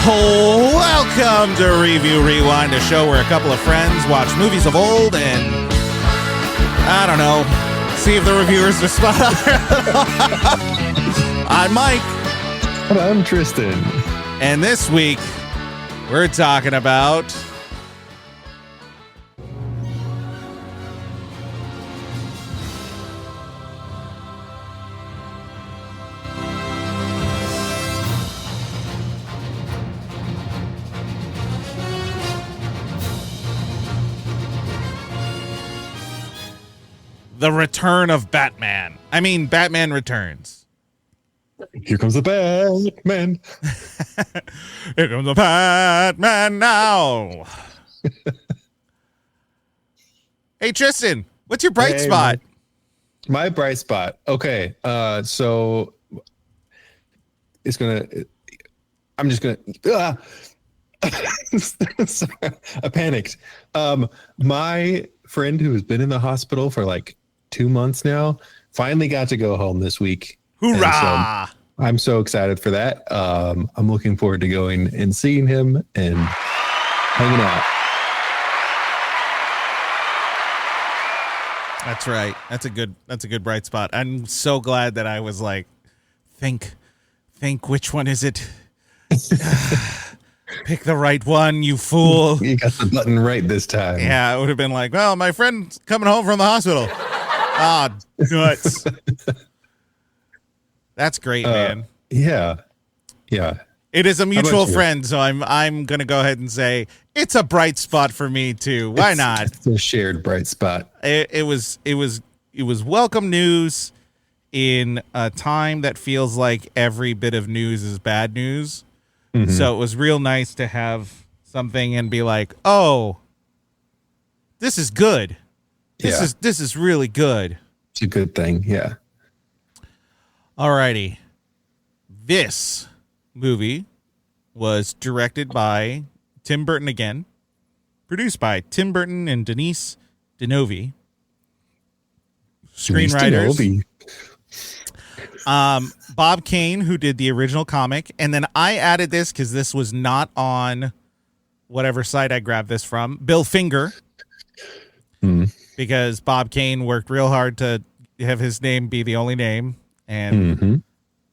Welcome to Review Rewind, a show where a couple of friends watch movies of old and, I don't know, see if the reviewers are spot on. I'm Mike. And I'm Tristan. And this week, we're talking about The Return of Batman. I mean, Batman Returns. Here comes the Batman. Here comes the Batman now. Hey, Tristan, what's your bright spot? My bright spot. Okay. So it's going to, I'm just going to, sorry, I panicked. My friend who has been in the hospital for like 2 months now finally got to go home this week. Hoorah! So I'm so excited for that. I'm looking forward to going and seeing him and hanging out. That's right. That's a good bright spot. I'm so glad that I was like, think which one is it? Pick the right one, you fool. You got the button right this time. Yeah, it would have been like, well, my friend's coming home from the hospital. Ah, nuts. That's great, man. Yeah. It is a mutual friend, so I'm gonna go ahead and say it's a bright spot for me too. Why not? It's a shared bright spot. It was welcome news in a time that feels like every bit of news is bad news. Mm-hmm. So it was real nice to have something and be like, oh, this is good. This is really good. It's a good thing, yeah. Alrighty. This movie was directed by Tim Burton again, produced by Tim Burton and Denise Novi. Screenwriters. Bob Kane, who did the original comic, and then I added this because this was not on whatever site I grabbed this from. Bill Finger, because Bob Kane worked real hard to have his name be the only name, and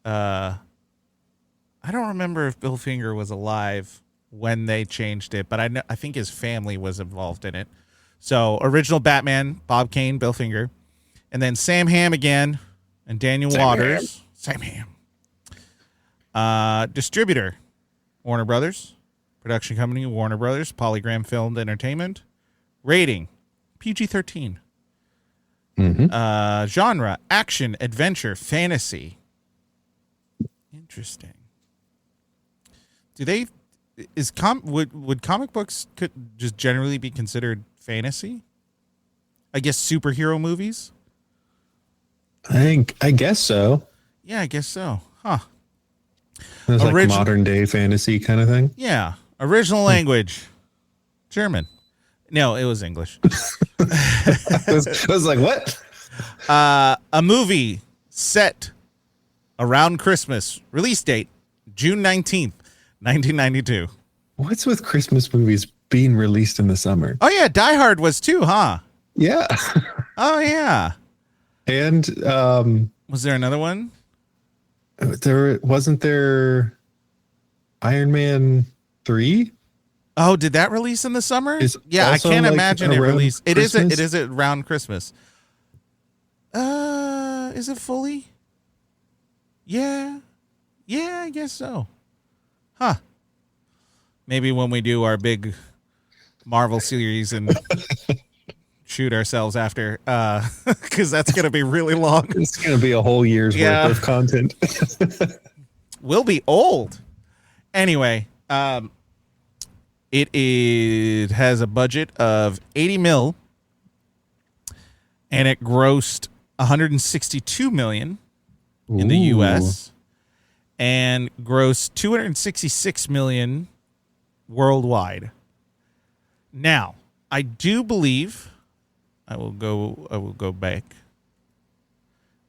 I don't remember if Bill Finger was alive when they changed it, but I think his family was involved in it. So original Batman, Bob Kane, Bill Finger, and then Sam Hamm again. And Daniel Waters. Sam Hamm. Distributor, Warner Brothers. Production company, Warner Brothers. PolyGram Filmed Entertainment. Rating, PG-13. Genre, action, adventure, fantasy. Interesting. Would comic books could just generally be considered fantasy? I guess superhero movies? I guess so. Yeah, I guess so. Huh. It's like modern day fantasy kind of thing. Yeah. Original language, German. No, it was English. I was like, what? A movie set around Christmas. Release date, June 19th, 1992. What's with Christmas movies being released in the summer? Oh, yeah. Die Hard was too, huh? Yeah. Oh, yeah. And was there another one? Wasn't there Iron Man 3? Oh, did that release in the summer? Yeah, I can't imagine it released. It is around Christmas. Is it fully? Yeah. Yeah, I guess so. Huh. Maybe when we do our big Marvel series and shoot ourselves after, because that's going to be really long. It's going to be a whole year's worth of content. We'll be old. Anyway, it has a budget of 80 mil, and it grossed 162 million in the U.S. and grossed 266 million worldwide. Now, I do believe I will go back.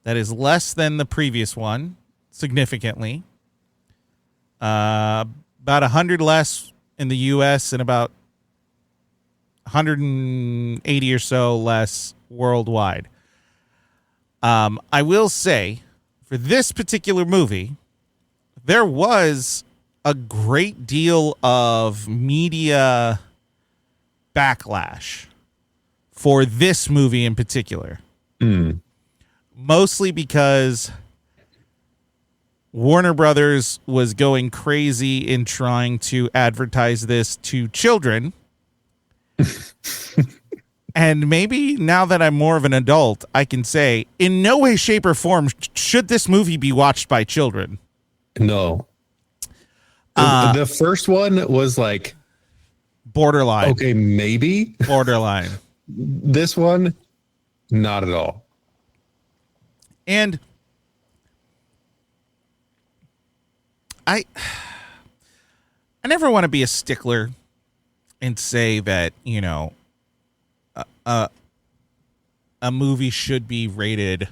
That is less than the previous one, significantly. about 100 less in the U.S. and about 180 or so less worldwide. I will say, for this particular movie, there was a great deal of media backlash for this movie in particular. Mostly because Warner Brothers was going crazy in trying to advertise this to children. And maybe now that I'm more of an adult, I can say, in no way, shape, or form should this movie be watched by children. No. The first one was like borderline. Okay, maybe. Borderline. This one, not at all. And I never want to be a stickler and say that, you know, a movie should be rated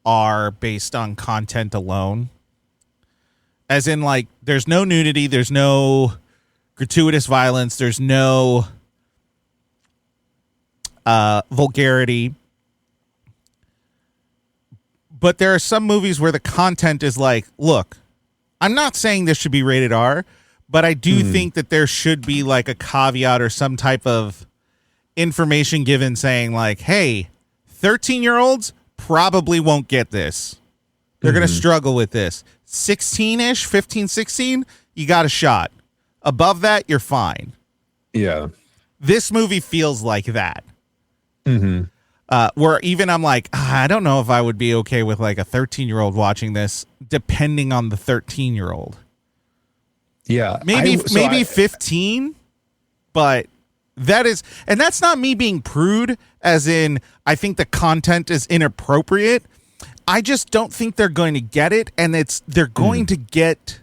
R based on content alone. As in, like, there's no nudity, there's no gratuitous violence, there's no vulgarity. But there are some movies where the content is like, look, I'm not saying this should be rated R, but I do think that there should be like a caveat or some type of information given saying like, hey, 13-year-olds probably won't get this. They're going to struggle with this. 16-ish, 15, 16, you got a shot. Above that, you're fine. Yeah. This movie feels like that. Where even I'm like, I don't know if I would be okay with like a 13-year-old watching this, depending on the 13-year-old. Yeah. Maybe 15, but that is, and that's not me being prude, as in, I think the content is inappropriate. I just don't think they're going to get it, and they're going to get,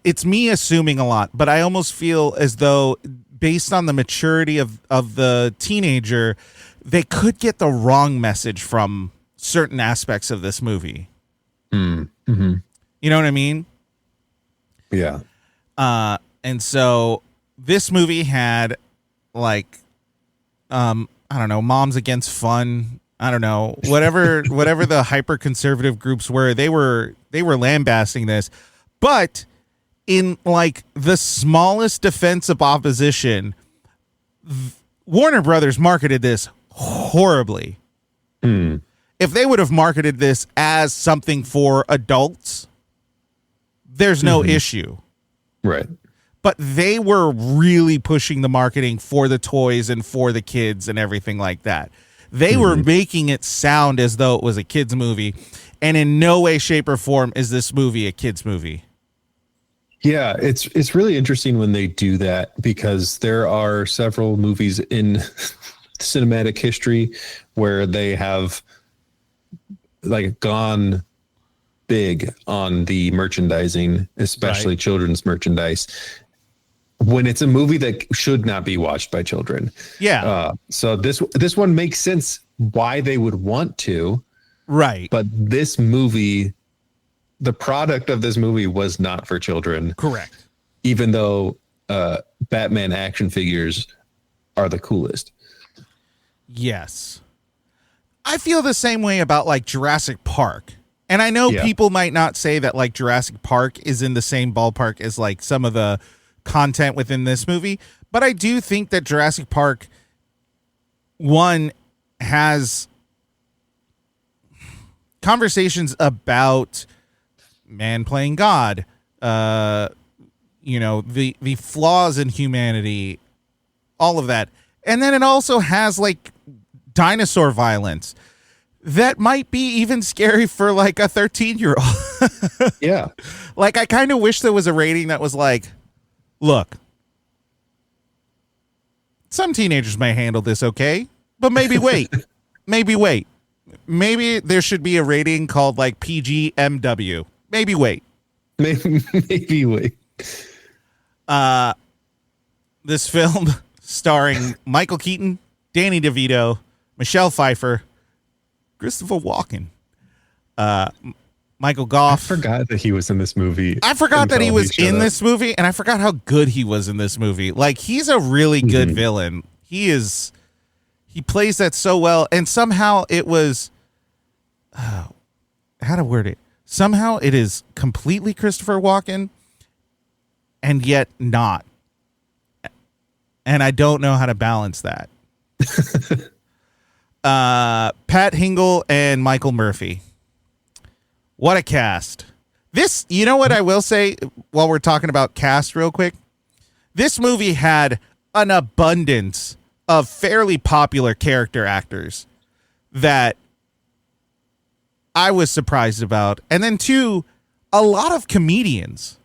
it's me assuming a lot, but I almost feel as though, based on the maturity of the teenager, they could get the wrong message from certain aspects of this movie. You know what I mean? Yeah. And so this movie had like, I don't know, Moms Against Fun. I don't know, whatever the hyper conservative groups were, they were lambasting this, but in like the smallest defense of opposition, Warner Brothers marketed this horribly. If they would have marketed this as something for adults, there's no issue. Right. But they were really pushing the marketing for the toys and for the kids and everything like that. They were making it sound as though it was a kid's movie, and in no way, shape, or form is this movie a kid's movie. Yeah, it's really interesting when they do that, because there are several movies in cinematic history where they have like gone big on the merchandising, especially children's merchandise, when it's a movie that should not be watched by children. Yeah. So this one makes sense why they would want to. Right. But this movie, the product of this movie was not for children. Correct. Even though Batman action figures are the coolest. Yes. I feel the same way about like Jurassic Park. And I know people might not say that like Jurassic Park is in the same ballpark as like some of the content within this movie, but I do think that Jurassic Park 1 has conversations about man playing God, you know, the flaws in humanity, all of that. And then it also has like dinosaur violence that might be even scary for like a 13-year-old. Yeah. Like, I kind of wish there was a rating that was like, look, some teenagers may handle this okay, but maybe wait. Maybe there should be a rating called like PGMW. Maybe wait. Maybe wait. This film starring Michael Keaton, Danny DeVito, Michelle Pfeiffer, Christopher Walken, Michael I Gough. forgot that he was in this movie. I forgot that he was in this movie, and I forgot how good he was in this movie. Like, he's a really good villain. He plays that so well, and somehow it was, how to word it? Somehow it is completely Christopher Walken, and yet not. And I don't know how to balance that. Pat Hingle and Michael Murphy. What a cast. This, you know what I will say while we're talking about cast real quick? This movie had an abundance of fairly popular character actors that I was surprised about. And then two, a lot of comedians.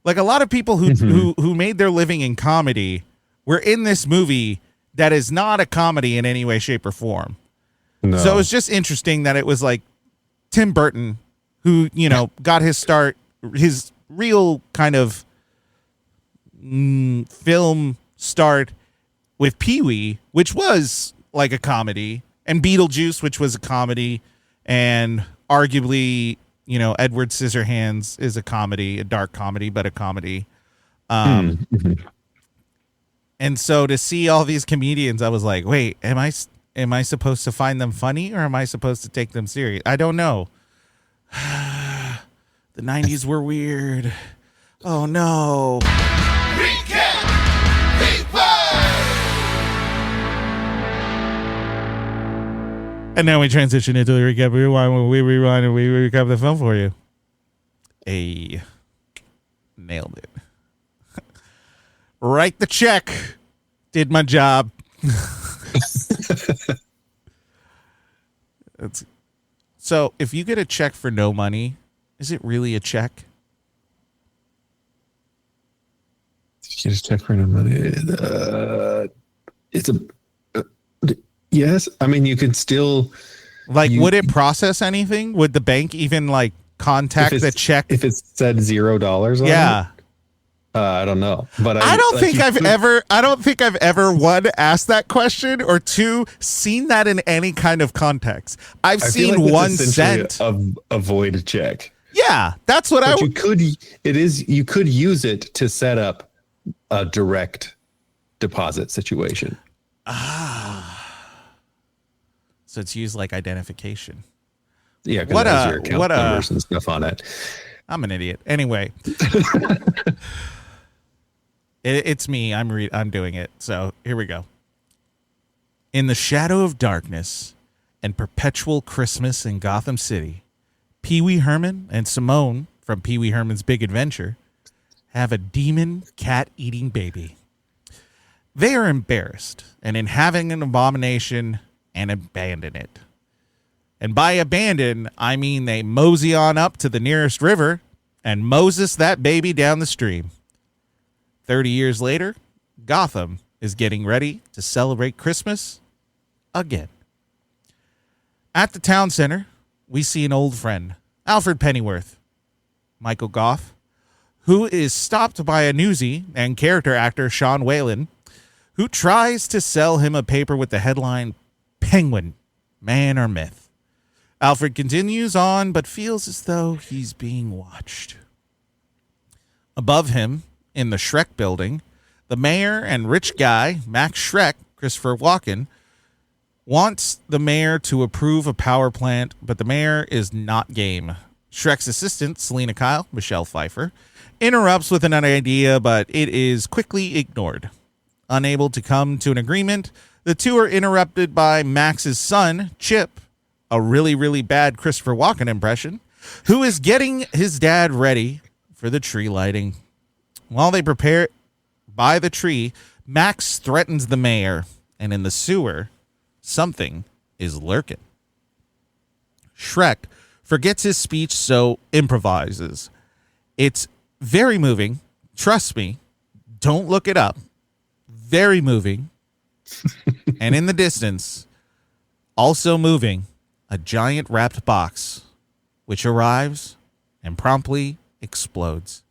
Like a lot of people who made their living in comedy were in this movie that is not a comedy in any way, shape, or form. No. So it was just interesting that it was like Tim Burton, who, you know, got his start, his real kind of film start with Pee-wee, which was like a comedy, and Beetlejuice, which was a comedy, and arguably, you know, Edward Scissorhands is a comedy, a dark comedy, but a comedy. And so to see all these comedians, I was like, wait, am I supposed to find them funny, or am I supposed to take them serious? I don't know. The 90s were weird. Oh no. And now we transition into the recap. We rewind and we recap the film for you. Hey, nailed it. Write the check. Did my job. So if you get a check for no money, is it really a check? If you get a check for no money, it's a yes. I mean, you could still would it process anything? Would the bank even like contact the check if it said $0 on yeah. it? I don't know, but I don't think I've ever one asked that question, or two seen that in any kind of context. I've seen like 1 cent of a void check. Yeah, that's what you could use it to set up a direct deposit situation. So it's used like identification. Yeah, because it has your account numbers and stuff on it. I'm an idiot. Anyway. It's me. I'm doing it. So here we go. In the shadow of darkness and perpetual Christmas in Gotham City, Pee Wee Herman and Simone from Pee Wee Herman's Big Adventure have a demon cat-eating baby. They are embarrassed and in having an abomination and abandon it. And by abandon, I mean they mosey on up to the nearest river and Moses that baby down the stream. 30 years later, Gotham is getting ready to celebrate Christmas again. At the town center, we see an old friend, Alfred Pennyworth, Michael Gough, who is stopped by a newsie and character actor Sean Whalen, who tries to sell him a paper with the headline, Penguin, Man or Myth. Alfred continues on, but feels as though he's being watched. Above him, in the Shrek building, the mayor and rich guy, Max Schreck, Christopher Walken, wants the mayor to approve a power plant, but the mayor is not game. Shrek's assistant, Selena Kyle, Michelle Pfeiffer, interrupts with an idea, but it is quickly ignored. Unable to come to an agreement, the two are interrupted by Max's son, Chip, a really, really bad Christopher Walken impression, who is getting his dad ready for the tree lighting. While they prepare by the tree, Max threatens the mayor, and in the sewer, something is lurking. Shrek forgets his speech, so improvises. It's very moving. Trust me. Don't look it up. Very moving. And in the distance, also moving, a giant wrapped box, which arrives and promptly explodes.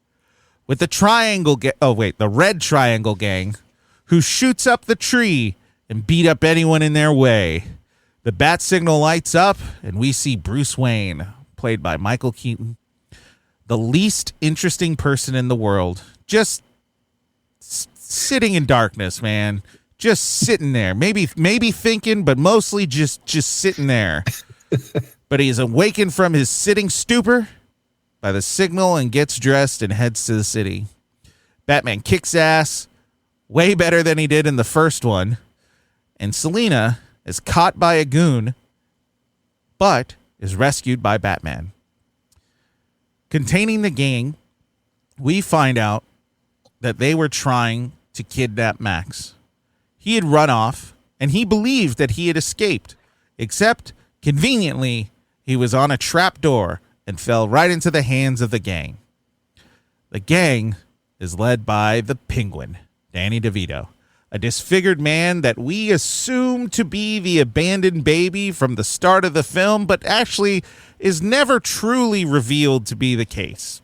With the Red Triangle Gang, who shoots up the tree and beat up anyone in their way. The bat signal lights up, and we see Bruce Wayne, played by Michael Keaton. The least interesting person in the world. Just sitting in darkness, man. Just sitting there. Maybe thinking, but mostly just sitting there. But he is awakened from his sitting stupor by the signal and gets dressed and heads to the city. Batman kicks ass way better than he did in the first one. And Selina is caught by a goon, but is rescued by Batman. Containing the gang, we find out that they were trying to kidnap Max. He had run off, and he believed that he had escaped, except, conveniently, he was on a trap door and fell right into the hands of the gang. The gang is led by the Penguin, Danny DeVito, a disfigured man that we assume to be the abandoned baby from the start of the film, but actually is never truly revealed to be the case.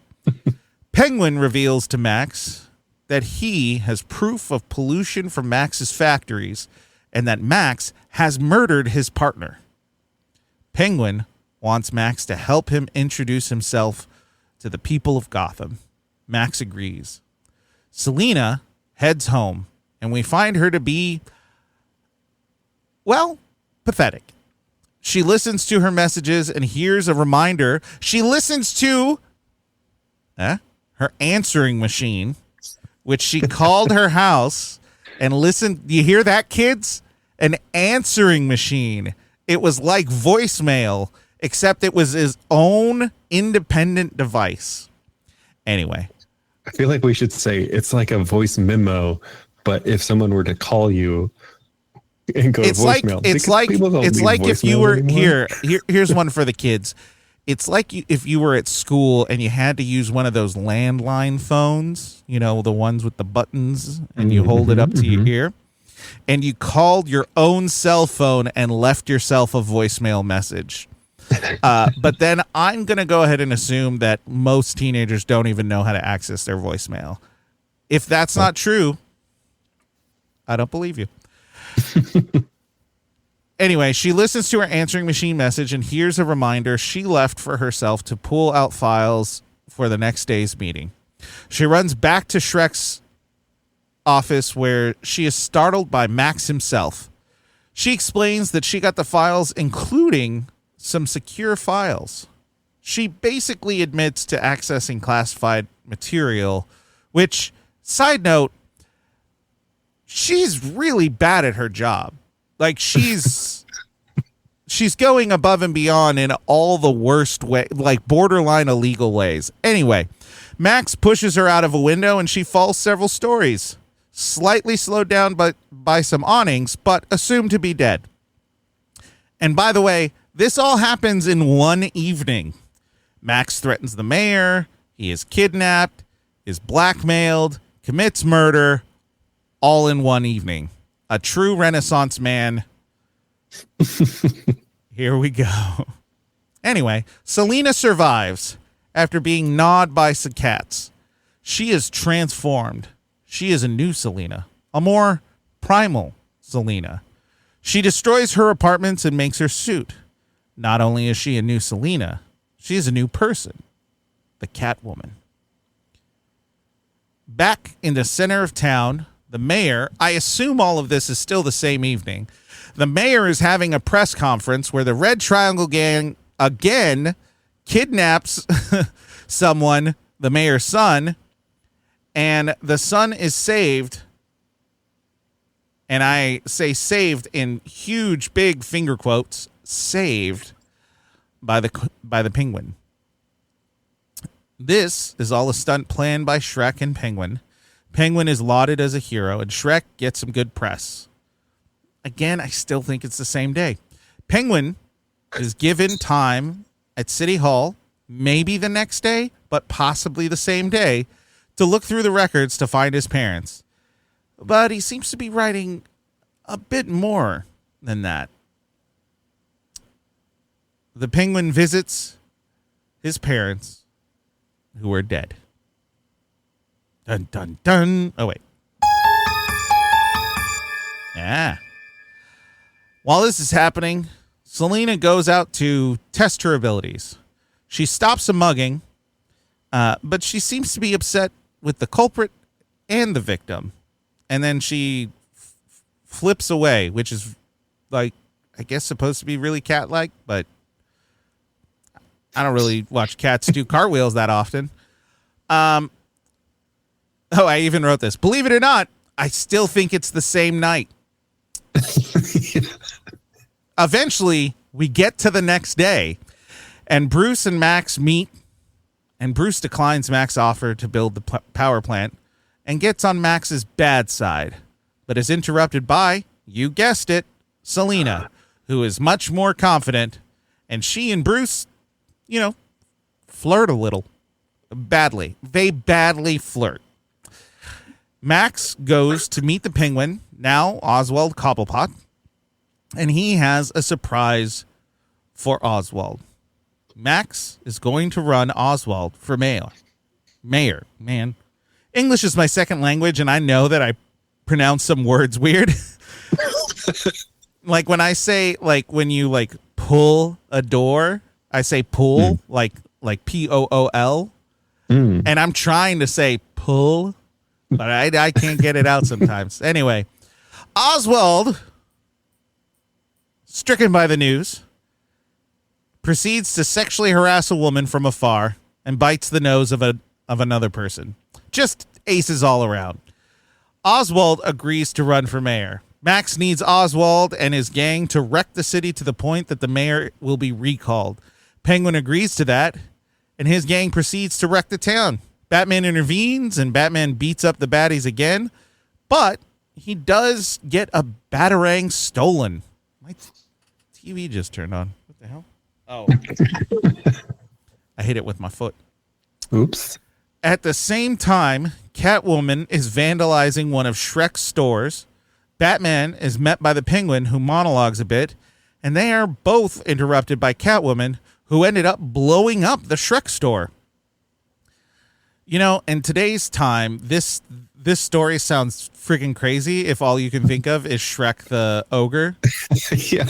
Penguin reveals to Max that he has proof of pollution from Max's factories and that Max has murdered his partner. Penguin wants Max to help him introduce himself to the people of Gotham. Max agrees. Selina heads home, and we find her to be, well, pathetic. She listens to her messages and hears a reminder. She listens to her answering machine, which she called her house, and listen. You hear that, kids? An answering machine. It was like voicemail, except it was his own independent device. Anyway. I feel like we should say it's like a voice memo, but if someone were to call you and go to voicemail. It's like if you were here's one for the kids. It's like if you were at school and you had to use one of those landline phones, you know, the ones with the buttons, and you hold it up to your ear, and you called your own cell phone and left yourself a voicemail message. But then I'm going to go ahead and assume that most teenagers don't even know how to access their voicemail. If that's not true, I don't believe you. Anyway, she listens to her answering machine message and hears a reminder she left for herself to pull out files for the next day's meeting. She runs back to Shrek's office where she is startled by Max himself. She explains that she got the files, including some secure files. She basically admits to accessing classified material, which, side note, she's really bad at her job. Like, she's going above and beyond in all the worst way, like borderline illegal ways. Anyway, Max pushes her out of a window and she falls several stories, slightly slowed down by some awnings, but assumed to be dead. And by the way, this all happens in one evening. Max threatens the mayor. He is kidnapped, is blackmailed, commits murder, all in one evening. A true Renaissance man. Here we go. Anyway, Selina survives after being gnawed by some cats. She is transformed. She is a new Selina, a more primal Selina. She destroys her apartments and makes her suit. Not only is she a new Selina, she is a new person, the Catwoman. Back in the center of town, the mayor, I assume all of this is still the same evening, the mayor is having a press conference where the Red Triangle Gang again kidnaps someone, the mayor's son, and the son is saved. And I say saved in huge, big finger quotes, saved by the Penguin. This is all a stunt planned by Shrek and Penguin. Penguin is lauded as a hero, and Shrek gets some good press. Again, I still think it's the same day. Penguin is given time at City Hall, maybe the next day, but possibly the same day, to look through the records to find his parents. But he seems to be writing a bit more than that. The Penguin visits his parents, who are dead. Dun, dun, dun. Oh, wait. Yeah. While this is happening, Selina goes out to test her abilities. She stops a mugging, but she seems to be upset with the culprit and the victim. And then she flips away, which is, like, I guess supposed to be really cat-like, but I don't really watch cats do cartwheels that often. I even wrote this. Believe it or not, I still think it's the same night. Eventually, we get to the next day, and Bruce and Max meet, and Bruce declines Max's offer to build the power plant and gets on Max's bad side, but is interrupted by, you guessed it, Selena, who is much more confident, and she and Bruce, flirt a little. Badly. They badly flirt. Max goes to meet the Penguin, now Oswald Cobblepot, and he has a surprise for Oswald. Max is going to run Oswald for mayor. Mayor, man. English is my second language, and I know that I pronounce some words weird. Like when I say, like when you like pull a door, I say pull, like P-O-O-L. And I'm trying to say pull, but I can't get it out sometimes. Anyway, Oswald, stricken by the news, proceeds to sexually harass a woman from afar and bites the nose of another person. Just aces all around. Oswald agrees to run for mayor. Max needs Oswald and his gang to wreck the city to the point that the mayor will be recalled. Penguin agrees to that, and his gang proceeds to wreck the town. Batman intervenes, and Batman beats up the baddies again, but he does get a Batarang stolen. My TV just turned on. What the hell? Oh. I hit it with my foot. Oops. At the same time, Catwoman is vandalizing one of Shrek's stores. Batman is met by the Penguin, who monologues a bit, and they are both interrupted by Catwoman, who ended up blowing up the Shrek store. In today's time, this story sounds freaking crazy if all you can think of is Shrek the ogre. Yeah.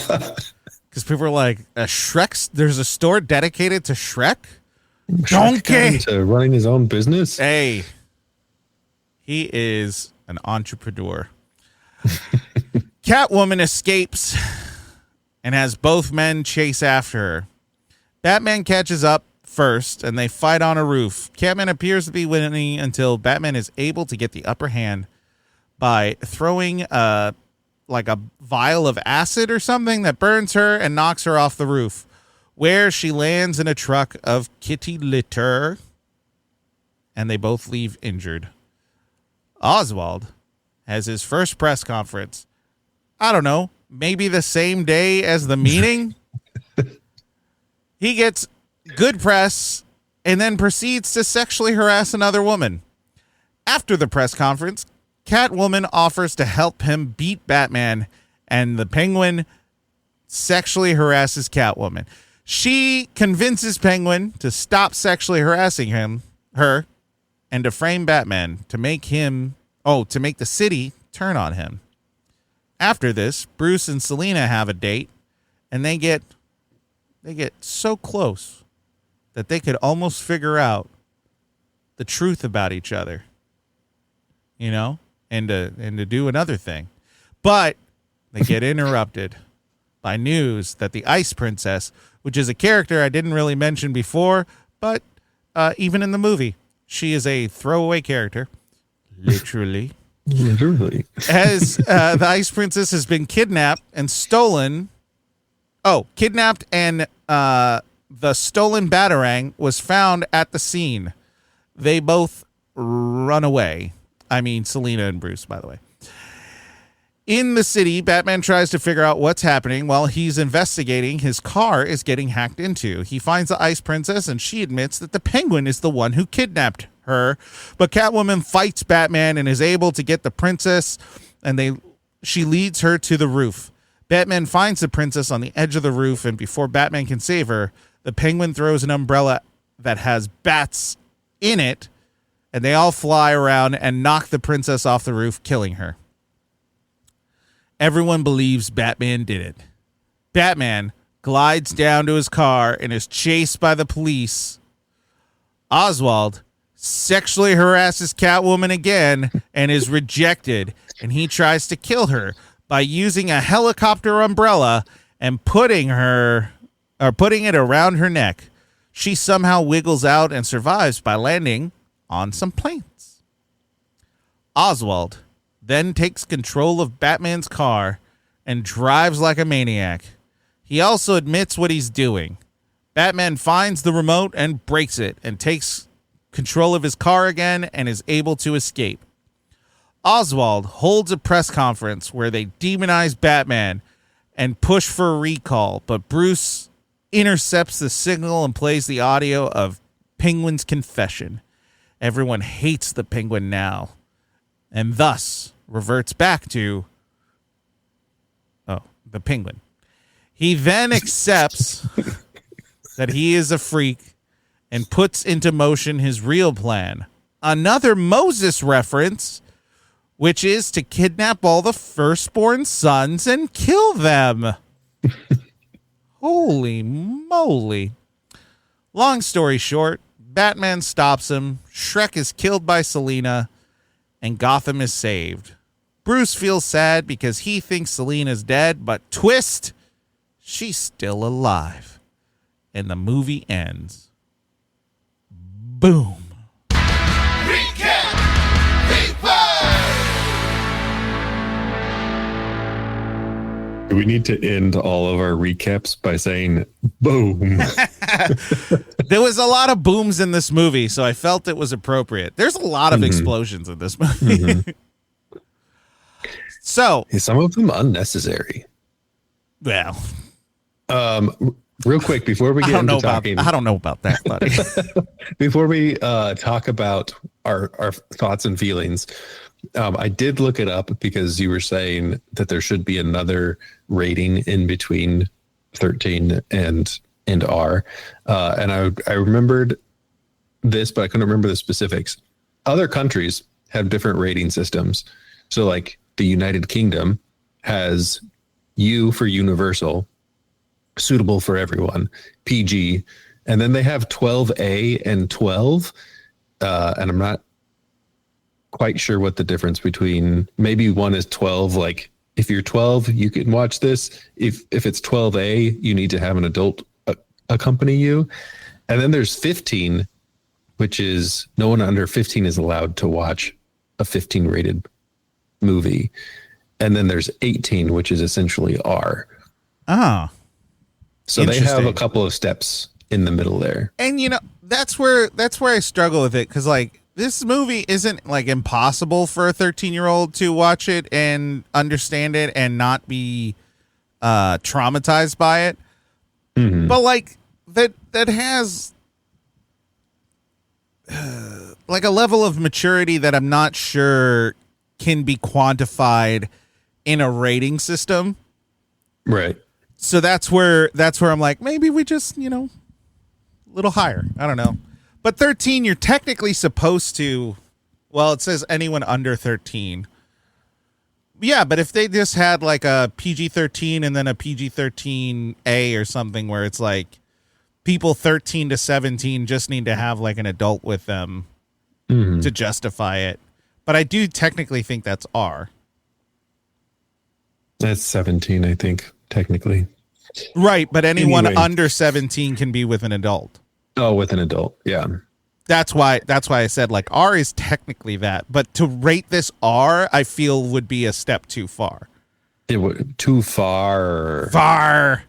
Because people are like, there's a store dedicated to Shrek? Donkey! To running his own business? Hey. He is an entrepreneur. Catwoman escapes and has both men chase after her. Batman catches up first, and they fight on a roof. Catman appears to be winning until Batman is able to get the upper hand by throwing like a vial of acid or something that burns her and knocks her off the roof, where she lands in a truck of kitty litter, and they both leave injured. Oswald has his first press conference. I don't know, maybe the same day as the meeting? He gets good press and then proceeds to sexually harass another woman. After the press conference, Catwoman offers to help him beat Batman, and the Penguin sexually harasses Catwoman. She convinces Penguin to stop sexually harassing her, and to frame Batman to make the city turn on him. After this, Bruce and Selena have a date, and they get so close that they could almost figure out the truth about each other, and to do another thing. But they get interrupted by news that the Ice Princess, which is a character I didn't really mention before, but even in the movie, she is a throwaway character, literally. As the Ice Princess has been kidnapped and stolen. Kidnapped and the stolen Batarang was found at the scene. They both run away. I mean, Selena and Bruce, by the way. In the city, Batman tries to figure out what's happening. While he's investigating, his car is getting hacked into. He finds the Ice Princess, and she admits that the Penguin is the one who kidnapped her. But Catwoman fights Batman and is able to get the princess, and she leads her to the roof. Batman finds the princess on the edge of the roof, and before Batman can save her, the Penguin throws an umbrella that has bats in it, and they all fly around and knock the princess off the roof, killing her. Everyone believes Batman did it. Batman glides down to his car and is chased by the police. Oswald sexually harasses Catwoman again and is rejected, and he tries to kill her by using a helicopter umbrella and putting it around her neck. She somehow wiggles out and survives by landing on some planes. Oswald then takes control of Batman's car and drives like a maniac. He also admits what he's doing. Batman finds the remote and breaks it and takes control of his car again and is able to escape. Oswald holds a press conference where they demonize Batman and push for a recall, but Bruce intercepts the signal and plays the audio of Penguin's confession. Everyone hates the Penguin now, and thus reverts back to the Penguin. He then accepts that he is a freak and puts into motion his real plan. Another Moses reference, which is to kidnap all the firstborn sons and kill them. Holy moly. Long story short, Batman stops him, Shrek is killed by Selina, and Gotham is saved. Bruce feels sad because he thinks Selina's dead, but twist, she's still alive. And the movie ends. Boom. Recap! Do we need to end all of our recaps by saying boom? There was a lot of booms in this movie, so I felt it was appropriate. There's a lot of explosions in this movie. So some of them unnecessary. Well, real quick before we get into talking, I don't know about that, buddy. Before we talk about our thoughts and feelings, I did look it up because you were saying that there should be another rating in between 13 and R, and I remembered this, but I couldn't remember the specifics. Other countries have different rating systems. So, like the United Kingdom has U for universal, suitable for everyone, PG, and then they have 12A and 12, and I'm not quite sure what the difference between, maybe one is 12, like if you're 12 you can watch this, if it's 12A you need to have an adult accompany you, and then there's 15, which is no one under 15 is allowed to watch a 15 rated movie, and then there's 18, which is essentially R. So they have a couple of steps in the middle there. And that's where I struggle with it, because like this movie isn't like impossible for a 13-year-old to watch it and understand it and not be traumatized by it. But like that has like a level of maturity that I'm not sure can be quantified in a rating system. Right. So that's where I'm like, maybe we just, a little higher. I don't know. But 13, you're technically supposed to, well, it says anyone under 13. Yeah, but if they just had like a PG-13 and then a PG-13A or something where it's like people 13 to 17 just need to have like an adult with them to justify it. But I do technically think that's R. That's 17, I think, technically. Right, but anyone under 17 can be with an adult. Oh, with an adult, yeah. That's why I said like R is technically that, but to rate this R, I feel would be a step too far. It would too far. Far.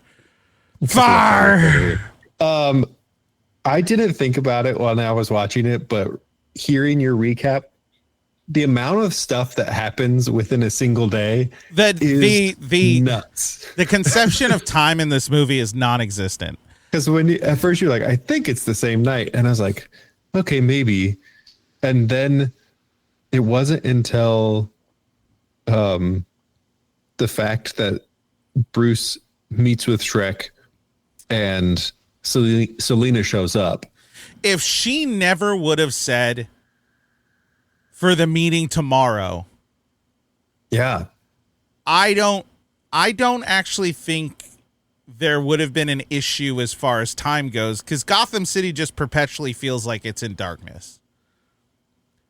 I didn't think about it when I was watching it, but hearing your recap, the amount of stuff that happens within a single day is nuts. The conception of time in this movie is non-existent. Because at first you're like, I think it's the same night, and I was like, okay, maybe, and then it wasn't until the fact that Bruce meets with Shrek and Selina shows up. If she never would have said for the meeting tomorrow, yeah, I don't actually think there would have been an issue as far as time goes, because Gotham City just perpetually feels like it's in darkness.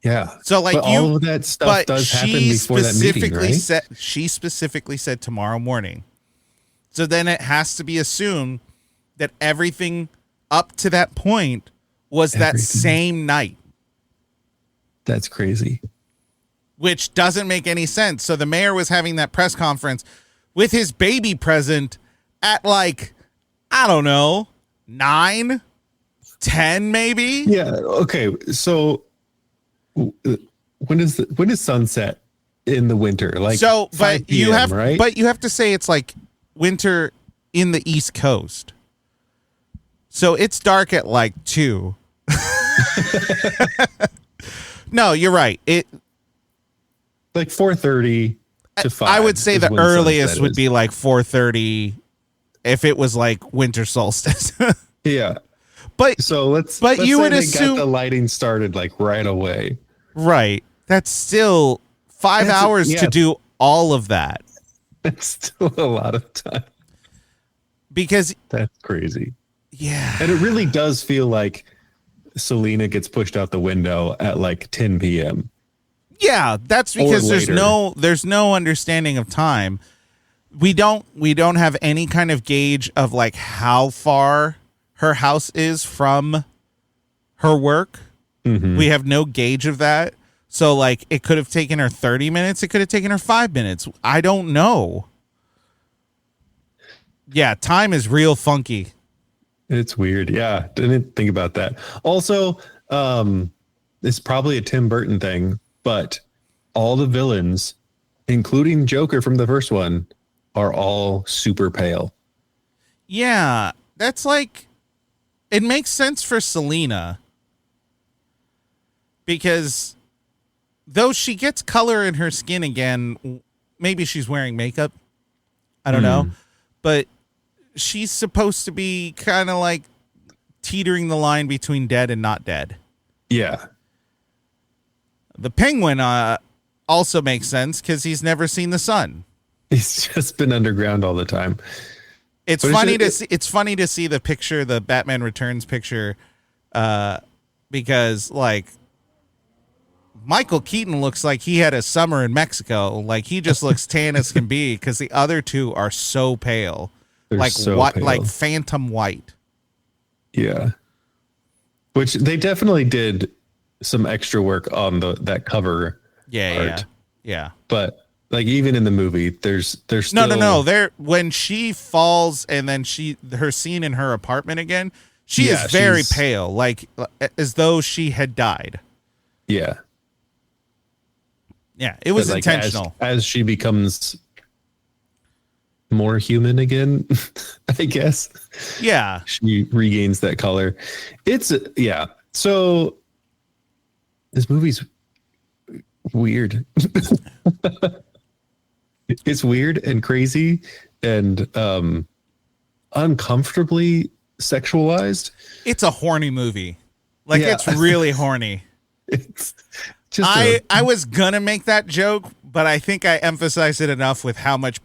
Yeah. So like but all of that stuff does happen before that meeting, right? She specifically said tomorrow morning. So then it has to be assumed that everything up to that point was that same night. That's crazy. Which doesn't make any sense. So the mayor was having that press conference with his baby present at like, I don't know, 9, 10 maybe? Yeah. Okay. So when is sunset in the winter? Like so, but PM, you have right? But you have to say it's like winter in the East Coast. So it's dark at like 2. No, you're right. It like 4:30 to 5. I would say the earliest would be like 4:30 if it was like winter solstice. Yeah. But let's you say would they assume got the lighting started like right away. Right. That's still 5 hours to do all of that. That's still a lot of time. Because that's crazy. Yeah. And it really does feel like Selena gets pushed out the window at like 10 p.m. Yeah, that's because there's no understanding of time. We don't have any kind of gauge of like how far her house is from her work. Mm-hmm. We have no gauge of that. So like it could have taken her 30 minutes, it could have taken her 5 minutes. I don't know. Yeah, time is real funky. It's weird. Yeah, didn't think about that. Also, it's probably a Tim Burton thing, but all the villains, including Joker from the first one, are all super pale. Yeah, that's like, it makes sense for Selena because though she gets color in her skin again, maybe she's wearing makeup. I don't know, but she's supposed to be kind of like teetering the line between dead and not dead. Yeah. The Penguin also makes sense because he's never seen the sun. He's just been underground all the time. It's funny to see the picture, the Batman Returns picture, because like Michael Keaton looks like he had a summer in Mexico. Like he just looks tan as can be because the other two are so pale. They're like so what, pale. like phantom white. Yeah. Which they definitely did some extra work on that cover. Art. Yeah. But like even in the movie, there's still... No. There when she falls and then her scene in her apartment again, she is very pale, like as though she had died. Yeah. Yeah, it was like intentional. As she becomes more human again, I guess. Yeah. She regains that color. Yeah. So this movie's weird. It's weird and crazy and uncomfortably sexualized. It's a horny movie. Like it's really horny. It's just I was gonna make that joke, but I think I emphasized it enough with how much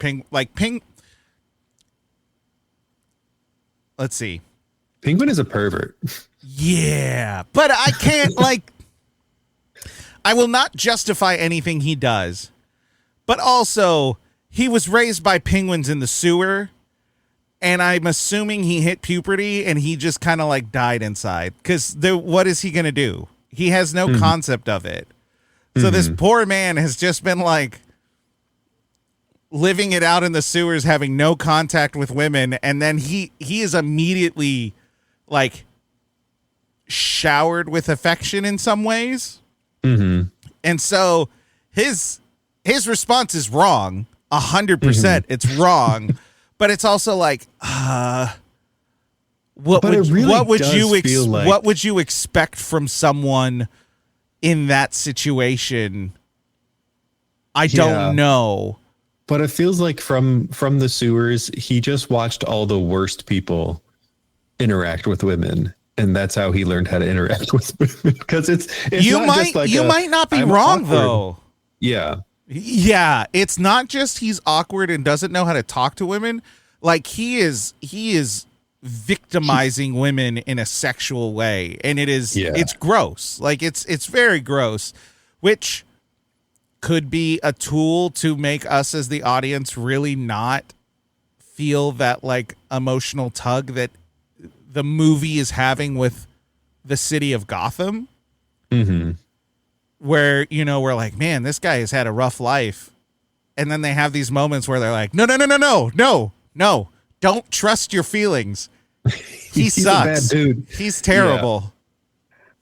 let's see. Penguin is a pervert. Yeah, but I can't I will not justify anything he does. But also, he was raised by penguins in the sewer, and I'm assuming he hit puberty and he just kind of like died inside. Because what is he going to do? He has no concept of it. So this poor man has just been like living it out in the sewers, having no contact with women, and then he is immediately like showered with affection in some ways. Mm-hmm. And so his response is wrong 100%. It's wrong, but it's also like, what would you expect from someone in that situation? I don't know. But it feels like from the sewers, he just watched all the worst people interact with women. And that's how he learned how to interact with women. Because it's you might not be wrong awkward. though. Yeah. Yeah. It's not just he's awkward and doesn't know how to talk to women. Like he is victimizing women in a sexual way, and it's gross. Like it's very gross, which could be a tool to make us as the audience really not feel that like emotional tug that the movie is having with the city of Gotham. Mm-hmm. Where, you know, we're like, man, this guy has had a rough life. And then they have these moments where they're like, no, don't trust your feelings. He He's sucks. a bad dude. He's terrible.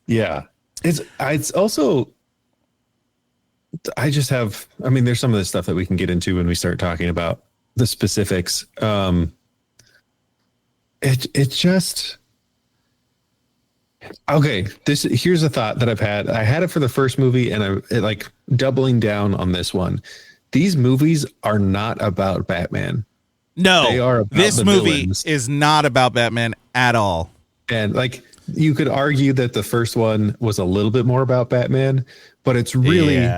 Yeah. It's also, there's some of this stuff that we can get into when we start talking about the specifics. It's just, okay. Here's a thought that I've had. I had it for the first movie, and like doubling down on this one. These movies are not about Batman. No, they are about this movie villains. is not about Batman at all. And like you could argue that the first one was a little bit more about Batman, but it's really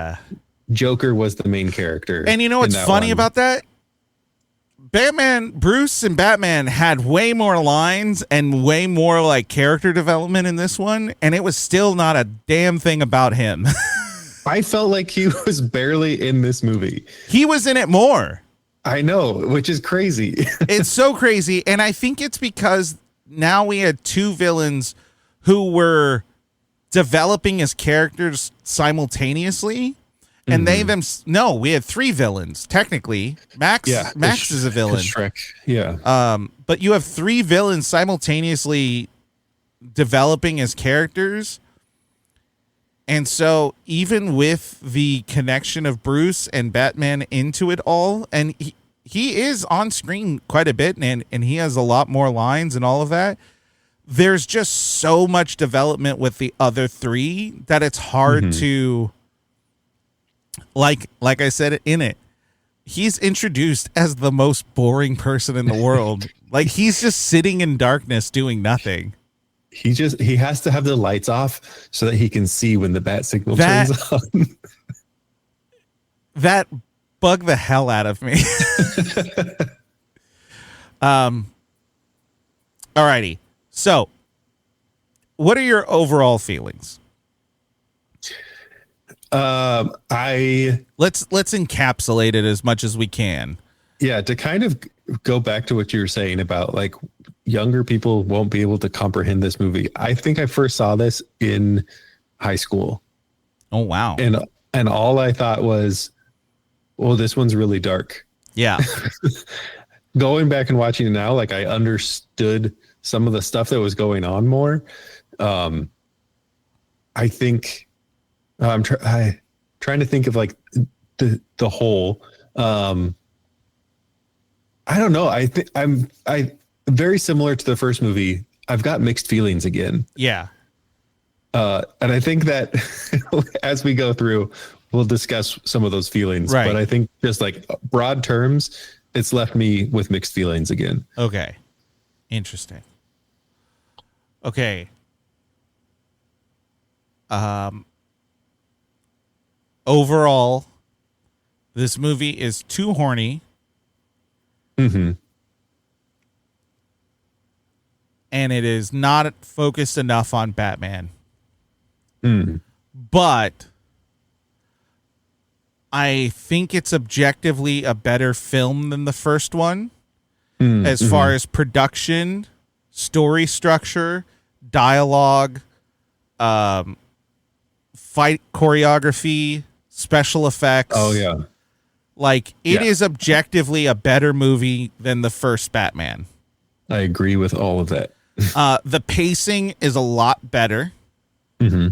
Joker was the main character. And you know what's funny about that? Bruce and Batman had way more lines and way more like character development in this one, and it was still not a damn thing about him. I felt like he was barely in this movie. He was in it more. I know, which is crazy. It's so crazy. And I think it's because now we had two villains who were developing as characters simultaneously. And we had three villains, technically. Max is a villain. Shrek. Yeah. But you have three villains simultaneously developing as characters. And so even with the connection of Bruce and Batman into it all, and he is on screen quite a bit, and he has a lot more lines and all of that, there's just so much development with the other three that it's hard to, like I said in it, he's introduced as the most boring person in the world. Like he's just sitting in darkness doing nothing. He has to have the lights off so that he can see when the bat signal turns on. That bugged the hell out of me. Alrighty. So, what are your overall feelings? Let's encapsulate it as much as we can. Yeah, to kind of go back to what you were saying about like younger people won't be able to comprehend this movie. I think I first saw this in high school. Oh, wow. And all I thought was, well, this one's really dark. Yeah. Going back and watching it now, like I understood some of the stuff that was going on more. I think I'm trying to think of like the whole, I don't know. I think I'm very similar to the first movie. I've got mixed feelings again. Yeah. And I think that as we go through, we'll discuss some of those feelings. Right. But I think just like broad terms, it's left me with mixed feelings again. Okay. Interesting. Okay. Overall, this movie is too horny. Mm-hmm. And it is not focused enough on Batman. Mm. But I think it's objectively a better film than the first one. As far as production, story structure, dialogue, fight choreography, special effects. Oh, yeah. Like, it is objectively a better movie than the first Batman. I agree with all of that. The pacing is a lot better. Mm-hmm.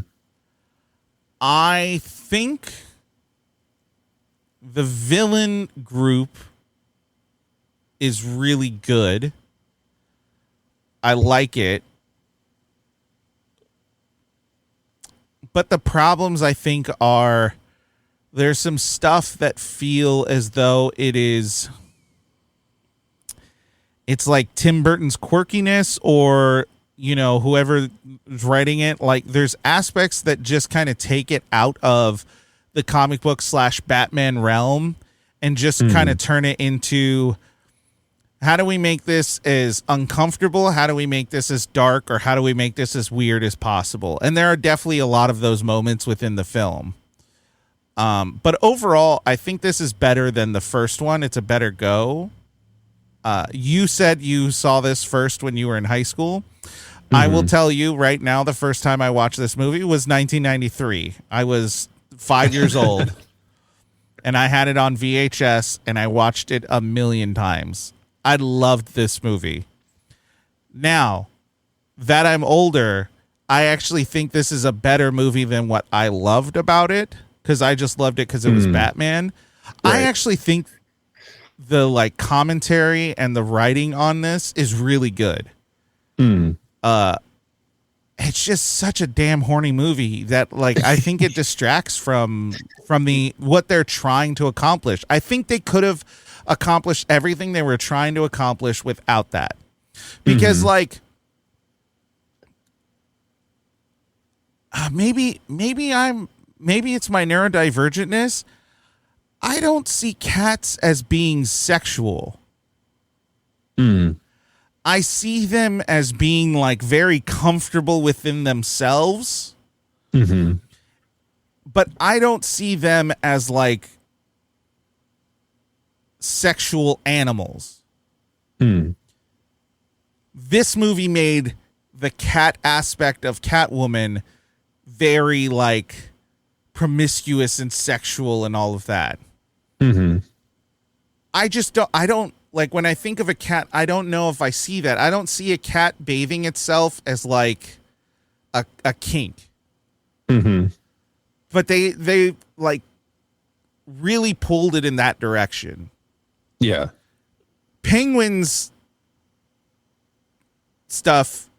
I think the villain group is really good. I like it. But the problems, I think, are there's some stuff that feel as though it's like Tim Burton's quirkiness, or, you know, whoever is writing it. Like, there's aspects that just kind of take it out of the comic book / Batman realm and just kind of turn it into How do we make this as uncomfortable? How do we make this as dark? Or how do we make this as weird as possible? And there are definitely a lot of those moments within the film. But overall, I think this is better than the first one. It's a better go. You said you saw this first when you were in high school. Mm-hmm. I will tell you right now, the first time I watched this movie was 1993. I was 5 years old, and I had it on VHS, and I watched it a million times. I loved this movie. Now that I'm older, I actually think this is a better movie than what I loved about it, because I just loved it because it was Batman. Right. I actually think the like commentary and the writing on this is really good. It's just such a damn horny movie that like I think it distracts from the what they're trying to accomplish. I think they could have accomplished everything they were trying to accomplish without that. Because like maybe it's my neurodivergentness. I don't see cats as being sexual. I see them as being like very comfortable within themselves. But I don't see them as like sexual animals. This movie made the cat aspect of Catwoman very like promiscuous and sexual and all of that. I don't like when I think of a cat, I don't know if I see that. I don't see a cat bathing itself as like a kink. But they like really pulled it in that direction. Yeah. Penguins stuff,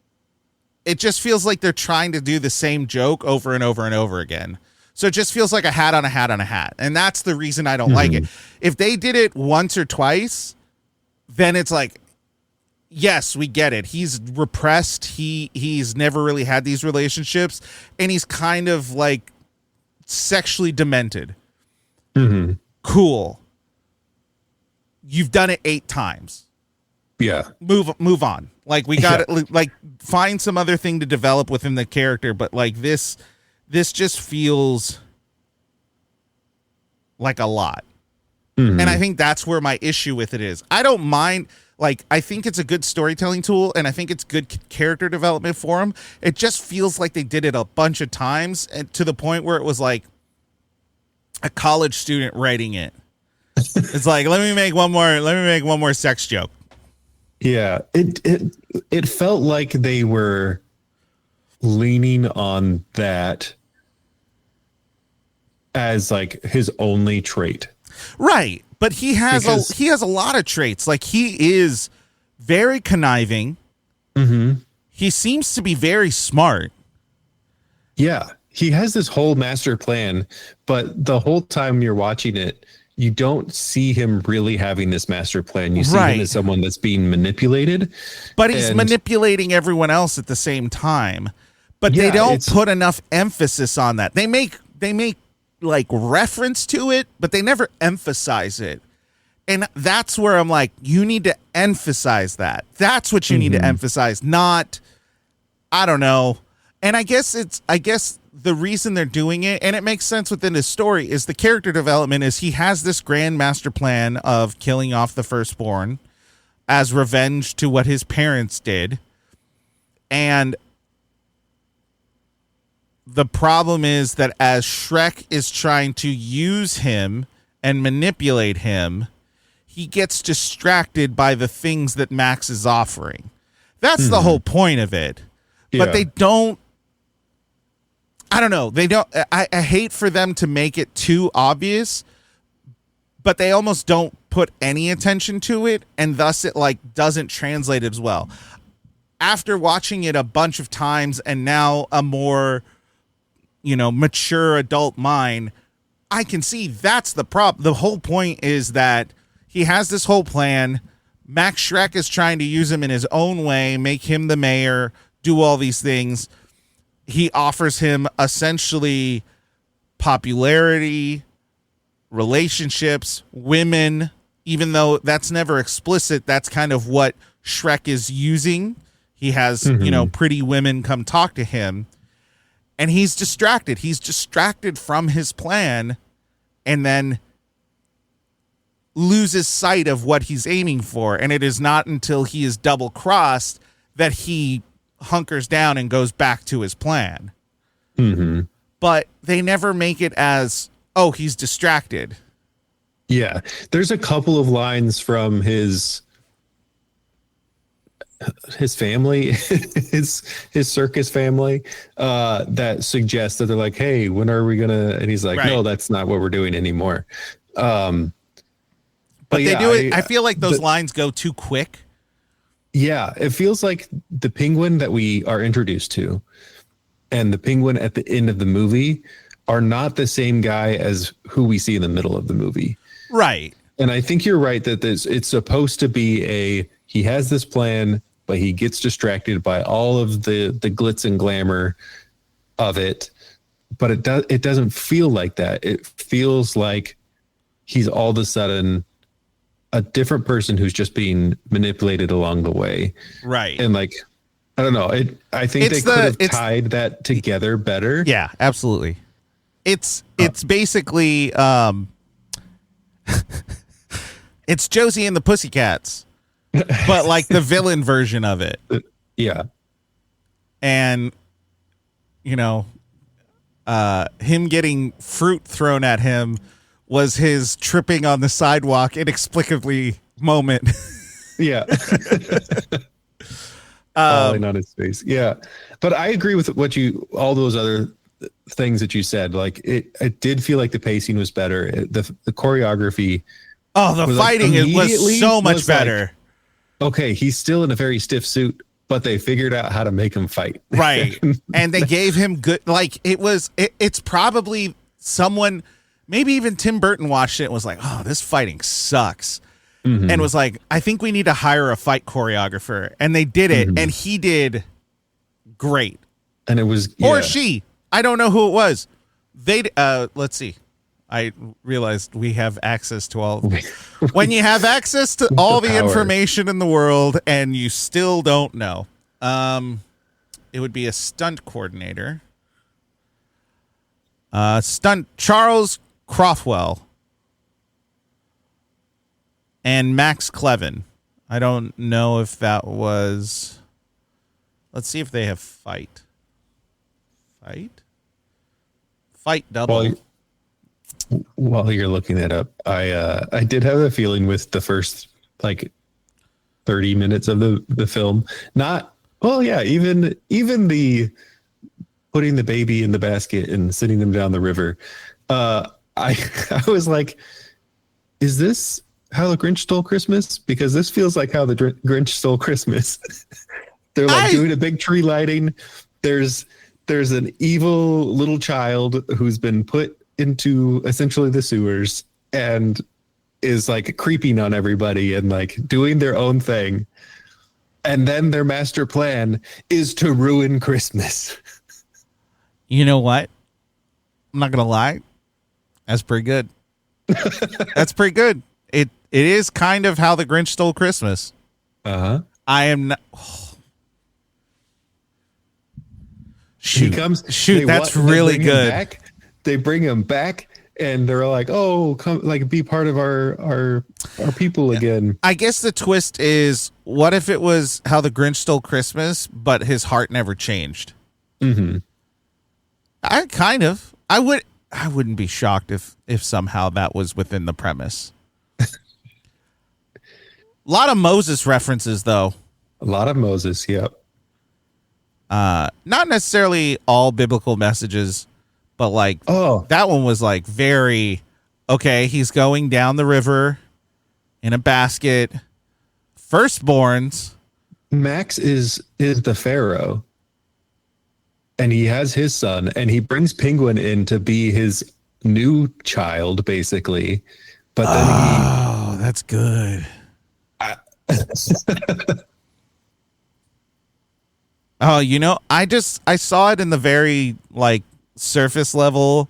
it just feels like they're trying to do the same joke over and over and over again. So it just feels like a hat on a hat on a hat. And that's the reason I don't like it. If they did it once or twice, then it's like, yes, we get it. He's repressed. He's never really had these relationships. And he's kind of like sexually demented. Cool. You've done it 8 times. Yeah. Move on. Like we got to like find some other thing to develop within the character. But like this just feels like a lot. And I think that's where my issue with it is. I don't mind, like, I think it's a good storytelling tool, and I think it's good character development for them. It just feels like they did it a bunch of times, and to the point where it was like a college student writing it. It's like, let me make one more sex joke. Yeah, it felt like they were leaning on that as like his only trait. Right. But he has a lot of traits. Like he is very conniving. He seems to be very smart. Yeah. He has this whole master plan, but the whole time you're watching it, you don't see him really having this master plan. You see him as someone that's being manipulated. But he's manipulating everyone else at the same time. But they don't put enough emphasis on that. They make like reference to it, but they never emphasize it. And that's where I'm like, you need to emphasize that. That's what you need to emphasize, not, I don't know. And I guess the reason they're doing it, and it makes sense within his story, is the character development is he has this grand master plan of killing off the firstborn as revenge to what his parents did. And the problem is that as Shrek is trying to use him and manipulate him, he gets distracted by the things that Max is offering. That's the whole point of it. Yeah. But they don't, I don't know. They don't, I hate for them to make it too obvious, but they almost don't put any attention to it, and thus it like doesn't translate as well. After watching it a bunch of times and now a more, mature adult mind, I can see that's the problem. The whole point is that he has this whole plan. Max Shrek is trying to use him in his own way, make him the mayor, do all these things. He offers him essentially popularity, relationships, women, even though that's never explicit, that's kind of what Shrek is using. He has, pretty women come talk to him, and he's distracted. He's distracted from his plan, and then loses sight of what he's aiming for. And it is not until he is double crossed that he hunkers down and goes back to his plan. Mm-hmm. But they never make it as, oh, he's distracted. Yeah. There's a couple of lines from his family, his circus family, that suggest that they're like, hey, when are we gonna, and he's like, no, that's not what we're doing anymore. But they do it. I feel like those lines go too quick. Yeah, it feels like the penguin that we are introduced to and the penguin at the end of the movie are not the same guy as who we see in the middle of the movie. Right. And I think you're right that it's supposed to be he has this plan, but he gets distracted by all of the glitz and glamour of it. But it doesn't feel like that. It feels like he's all of a sudden a different person who's just being manipulated along the way. Right. And like, I don't know. I think they could have tied that together better. Yeah, absolutely. It's basically it's Josie and the Pussycats, but like the villain version of it. Yeah. And him getting fruit thrown at him was his tripping on the sidewalk inexplicably moment. Yeah. Falling on his face. Yeah. But I agree with all those other things that you said. Like it did feel like the pacing was better. The choreography. Oh, the fighting was so much better. Like, okay. He's still in a very stiff suit, but they figured out how to make him fight. Right. And they gave him good, like it's probably someone, maybe even Tim Burton watched it and was like, oh, this fighting sucks. Mm-hmm. And was like, I think we need to hire a fight choreographer. And they did it. Mm-hmm. And he did great. And it was, or she, I don't know who it was. Let's see. I realized we have access to all. When you have access to all the information in the world and you still don't know, it would be a stunt coordinator. Charles Croftwell and Max Clevin. I don't know if that was. Let's see if they have fight double. While you're looking that up, I did have a feeling with the first like 30 minutes of the film. Even the putting the baby in the basket and sending them down the river. I was like, is this How the Grinch Stole Christmas? Because this feels like How the Grinch Stole Christmas. They're like doing a big tree lighting. There's an evil little child who's been put into essentially the sewers and is like creeping on everybody and like doing their own thing. And then their master plan is to ruin Christmas. You know what? I'm not going to lie. That's pretty good. That's pretty good. It is kind of How the Grinch Stole Christmas. Uh-huh. I am not. Oh. Shoot. That's really good. They bring him back and they're like, oh, come like be part of our people again. I guess the twist is, what if it was How the Grinch Stole Christmas, but his heart never changed? Mm-hmm. I wouldn't be shocked if somehow that was within the premise. A lot of Moses references, though. A lot of Moses, yep. Not necessarily all biblical messages, but like that one was like very, okay, he's going down the river in a basket. Firstborns. Max is the Pharaoh. And he has his son, and he brings Penguin in to be his new child, basically. But then that's good. I saw it in the very like surface level,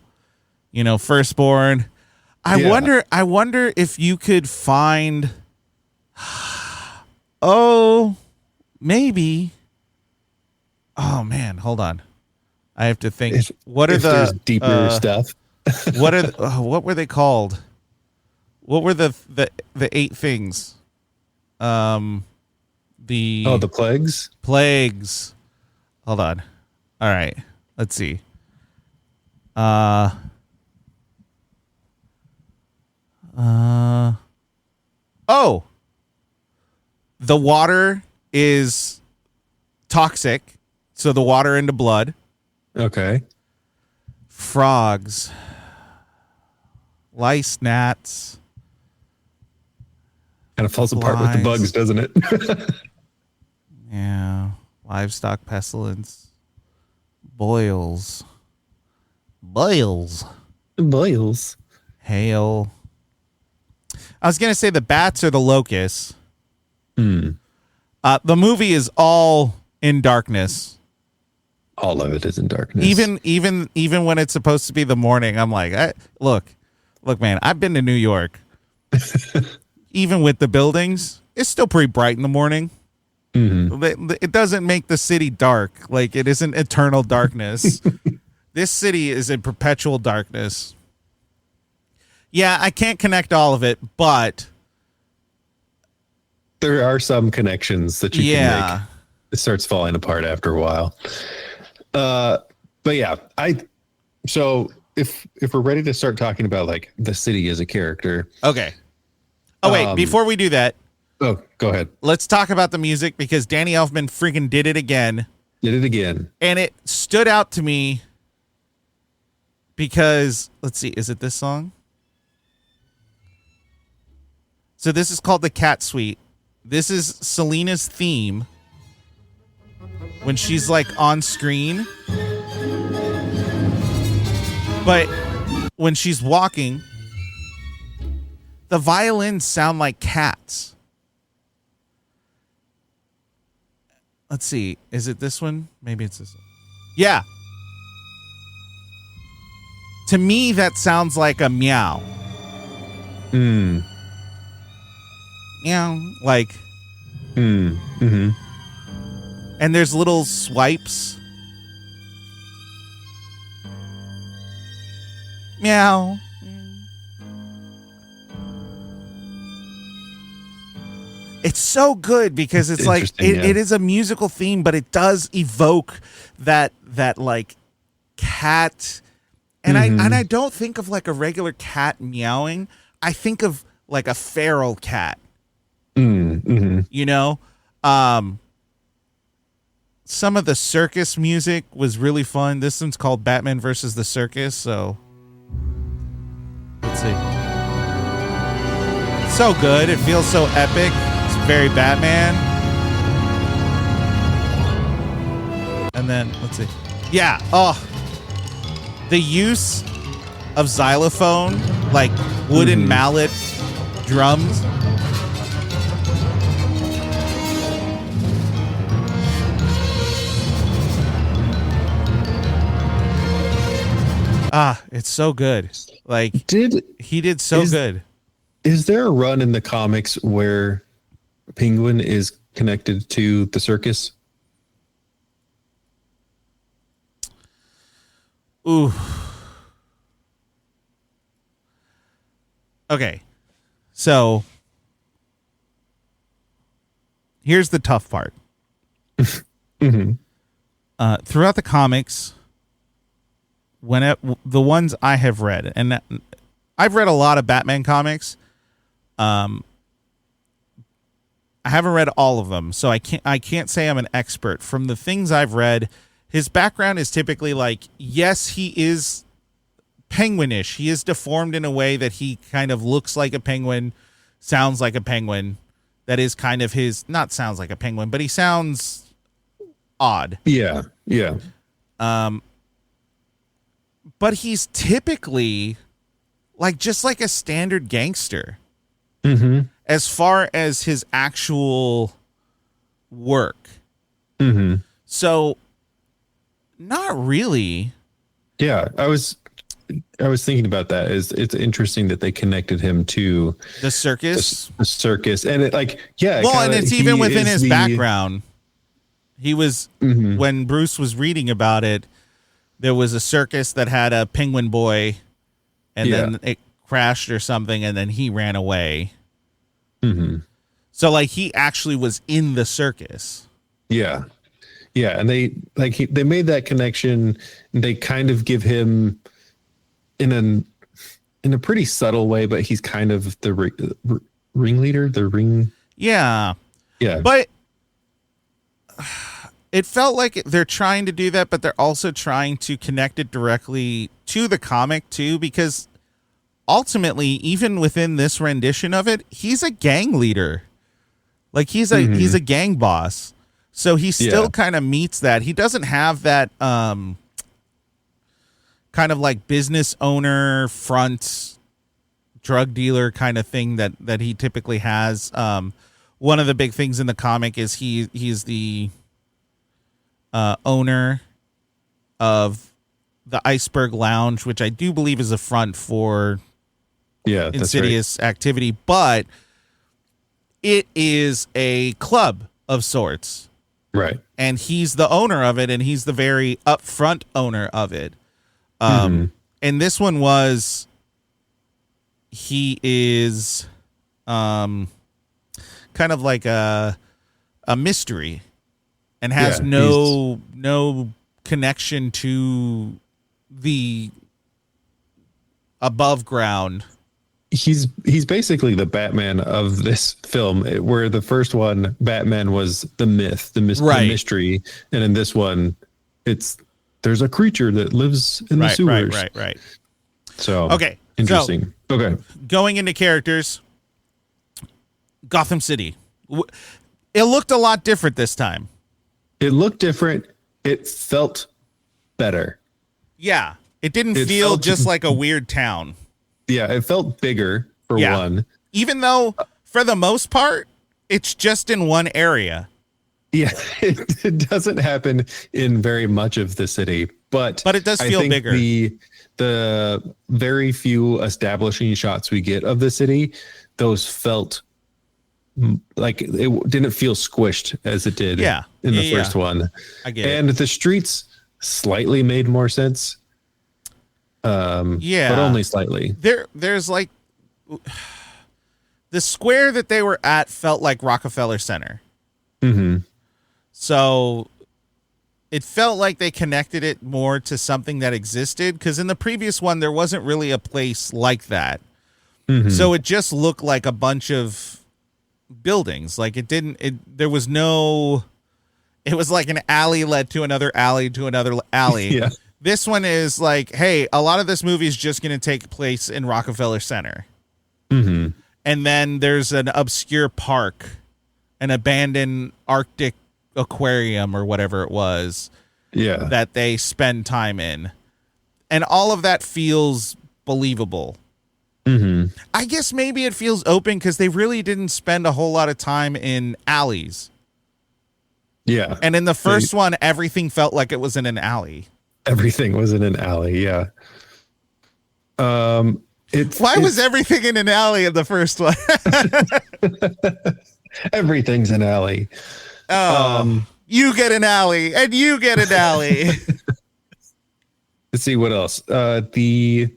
firstborn. I wonder if you could find. Oh, maybe. Oh man, hold on. I have to think. What are there's deeper stuff? What were they called? What were the 8 things? The plagues. Plagues. Hold on. All right. Let's see. Oh. The water is toxic, so the water into blood. Okay. Frogs. Lice, gnats. Kind of falls apart with the bugs, doesn't it? Yeah. Livestock pestilence. Boils. Hail. I was going to say the bats or the locusts. The movie is all in darkness. All of it is in darkness. Even when it's supposed to be the morning, I'm like, look, man, I've been to New York. Even with the buildings, it's still pretty bright in the morning. Mm-hmm. It doesn't make the city dark. Like, it isn't eternal darkness. This city is in perpetual darkness. Yeah, I can't connect all of it, but there are some connections that you can make. It starts falling apart after a while. But yeah, so if we're ready to start talking about like the city as a character. Okay. Oh wait, before we do that. Oh, go ahead. Let's talk about the music because Danny Elfman freaking did it again. And it stood out to me because, let's see, is it this song? So this is called the Cat Suite. This is Selena's theme when she's like on screen. But when she's walking, the violins sound like cats. Let's see. Is it this one? Maybe it's this one. Yeah. To me, that sounds like a meow. Meow. Like. Mm-hmm. And there's little swipes. Meow. It's so good because it's like it is a musical theme, but it does evoke that like cat, and I don't think of like a regular cat meowing. I think of like a feral cat. Mm-hmm. You know, some of the circus music was really fun. This one's called Batman versus the Circus. So let's see. So good. It feels so epic. Very Batman. And then let's see. Yeah. Oh, the use of xylophone, like wooden mallet drums. It's so good. Like he did so good. Is there a run in the comics where Penguin is connected to the circus? Ooh. Okay. So here's the tough part. Throughout the comics, the ones I have read, and I've read a lot of Batman comics. I haven't read all of them, so I can't say I'm an expert. From the things I've read, his background is typically like, yes, he is penguinish. He is deformed in a way that he kind of looks like a penguin, sounds like a penguin. That is kind of his, not sounds like a penguin, but he sounds odd. Yeah. But he's typically like just like a standard gangster. As far as his actual work. So not really. Yeah, I was I was thinking about that. It's interesting that they connected him to The circus. the circus, and Well, and it's even within his background. He was when Bruce was reading about it. There was a circus that had a penguin boy, and then it crashed or something, and then he ran away. So like he actually was in the circus. Yeah, and they made that connection. They kind of give him in a pretty subtle way, but he's kind of the ringleader, the ring. Yeah. But it felt like they're trying to do that, but they're also trying to connect it directly to the comic too, because ultimately, even within this rendition of it, he's a gang leader. Like he's a gang boss. So he still kind of meets that. He doesn't have that kind of like business owner front drug dealer kind of thing that he typically has. One of the big things in the comic is he's the owner of the Iceberg Lounge, which I do believe is a front for insidious activity, but it is a club of sorts. Right. And he's the owner of it, and he's the very upfront owner of it. And this one he is kind of like a mystery and has no connection to the above ground. He's basically the Batman of this film, where the first one, Batman was the myth, the mystery, and in this one, there's a creature that lives in the sewers. Right. So okay, interesting. Okay, going into characters, Gotham City. It looked a lot different this time. It looked different. It felt better. Yeah, it didn't feel just like a weird town. Yeah, it felt bigger for one. Even though, for the most part, it's just in one area. Yeah, it doesn't happen in very much of the city, but it does feel bigger. The very few establishing shots we get of the city, those felt like it didn't feel squished as it did in the first one. I get it. And the streets slightly made more sense. But only slightly. There's like the square that they were at felt like Rockefeller Center. So it felt like they connected it more to something that existed, because in the previous one there wasn't really a place like that. So it just looked like a bunch of buildings. Like there was no. It was like an alley led to another alley to another alley. Yeah. This one is like, hey, a lot of this movie is just going to take place in Rockefeller Center. And then there's an obscure park, an abandoned Arctic aquarium or whatever it was that they spend time in. And all of that feels believable. I guess maybe it feels open because they really didn't spend a whole lot of time in alleys. Yeah. And in the first one, everything felt like it was in an alley. Everything was in an alley, yeah. Why was everything in an alley in the first one? Everything's an alley. You get an alley, and you get an alley. Let's see what else. The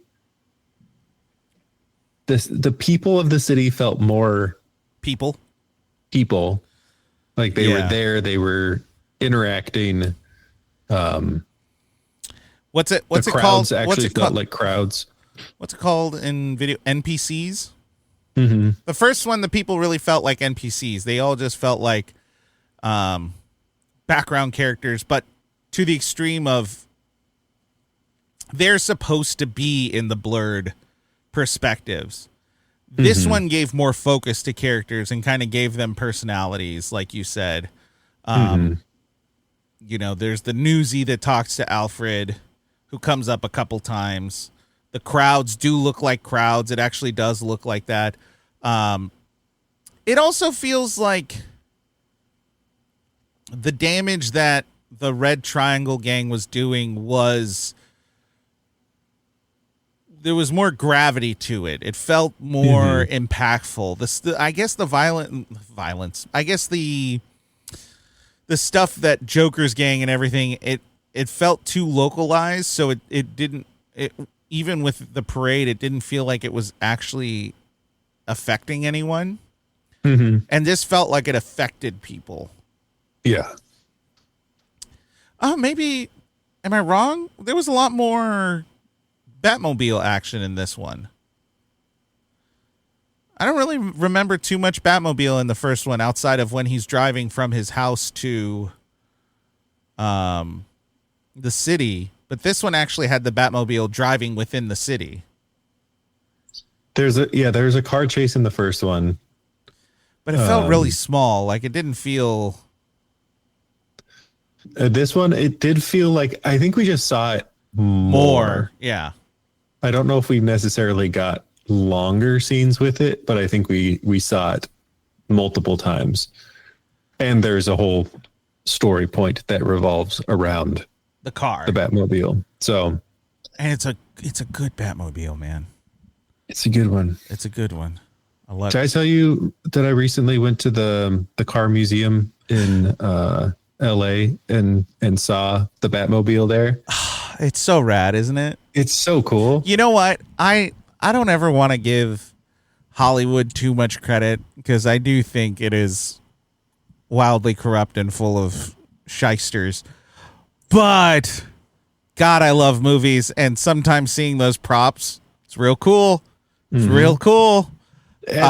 people of the city felt more people. Like they were there, they were interacting. What's it called? Actually felt like crowds. What's it called in video? NPCs. The first one, the people really felt like NPCs. They all just felt like background characters, but to the extreme of they're supposed to be in the blurred perspectives. This one gave more focus to characters and kind of gave them personalities, like you said. You know, there's the newsie that talks to Alfred, who comes up a couple times. The crowds do look like crowds. It actually does look like that. It also feels like the damage that the Red Triangle gang was doing was there was more gravity to it. It felt more impactful. I guess the violence. I guess the stuff that Joker's gang and everything. It felt too localized, so it didn't. Even with the parade, it didn't feel like it was actually affecting anyone. And this felt like it affected people. Yeah. Oh, maybe. Am I wrong? There was a lot more Batmobile action in this one. I don't really remember too much Batmobile in the first one outside of when he's driving from his house to the city. But this one actually had the Batmobile driving within the city. There's a car chase in the first one. But it felt really small. Like it didn't feel. This one, it did feel like, I think we just saw it more. Yeah. I don't know if we necessarily got longer scenes with it, but I think we saw it multiple times. And there's a whole story point that revolves around the car, the Batmobile. So, and it's a good Batmobile, man. It's a good one. It's a good one. I love it. Did I tell you that I recently went to the car museum in LA and saw the Batmobile there? It's so rad, isn't it? It's so cool. You know what? I don't ever want to give Hollywood too much credit because I do think it is wildly corrupt and full of shysters. But God, I love movies, and sometimes seeing those props, it's real cool. It's real cool.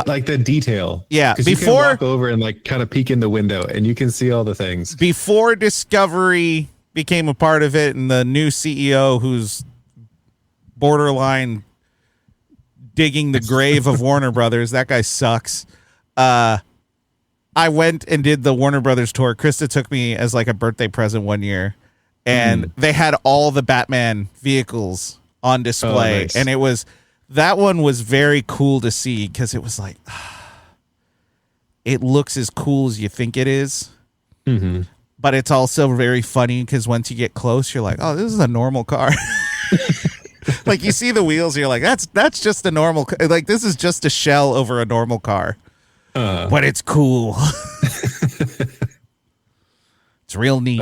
Like the detail. Yeah. Because you can walk over and like kind of peek in the window and you can see all the things. Before Discovery became a part of it and the new CEO who's borderline digging the grave of Warner Brothers, that guy sucks. I went and did the Warner Brothers tour. Krista took me as like a birthday present one year, and they had all the Batman vehicles on display. Oh, nice. And that one was very cool to see because it was like, it looks as cool as you think it is. But it's also very funny because once you get close, you're like, oh, this is a normal car. Like you see the wheels, you're like, that's just a normal, like this is just a shell over a normal car. But it's cool. It's real neat.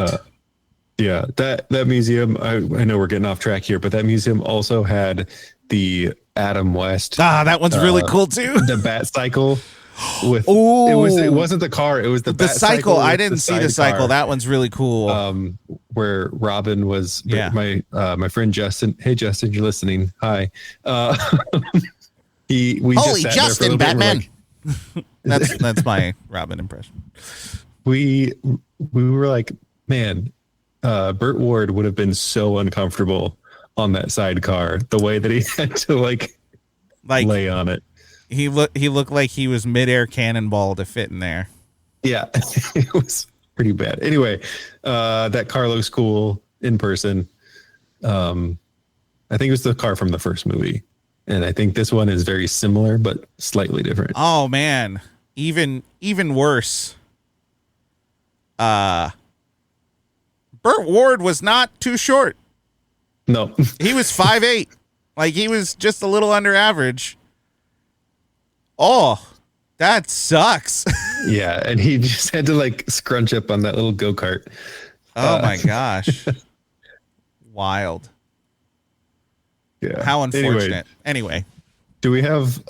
Yeah, that museum, I know we're getting off track here, but that museum also had the Adam West. That one's really cool too. The Bat Cycle. It wasn't the car, it was the Bat cycle. I didn't see the cycle. That one's really cool. Where Robin was my friend Justin. Hey Justin, you're listening. Hi. We Holy just Justin, Batman. That's my Robin impression. We were like, man, Burt Ward would have been so uncomfortable on that sidecar, the way that he had to like lay on it. He looked like he was midair cannonball to fit in there. Yeah, it was pretty bad. Anyway, that car looks cool in person. I think it was the car from the first movie, and I think this one is very similar but slightly different. Oh man, even worse. Burt Ward was not too short. No, he was 5'8". Like he was just a little under average. Oh, that sucks. Yeah, and he just had to like scrunch up on that little go-kart. Oh my gosh. Wild. Yeah. How unfortunate. Anyway. Do we have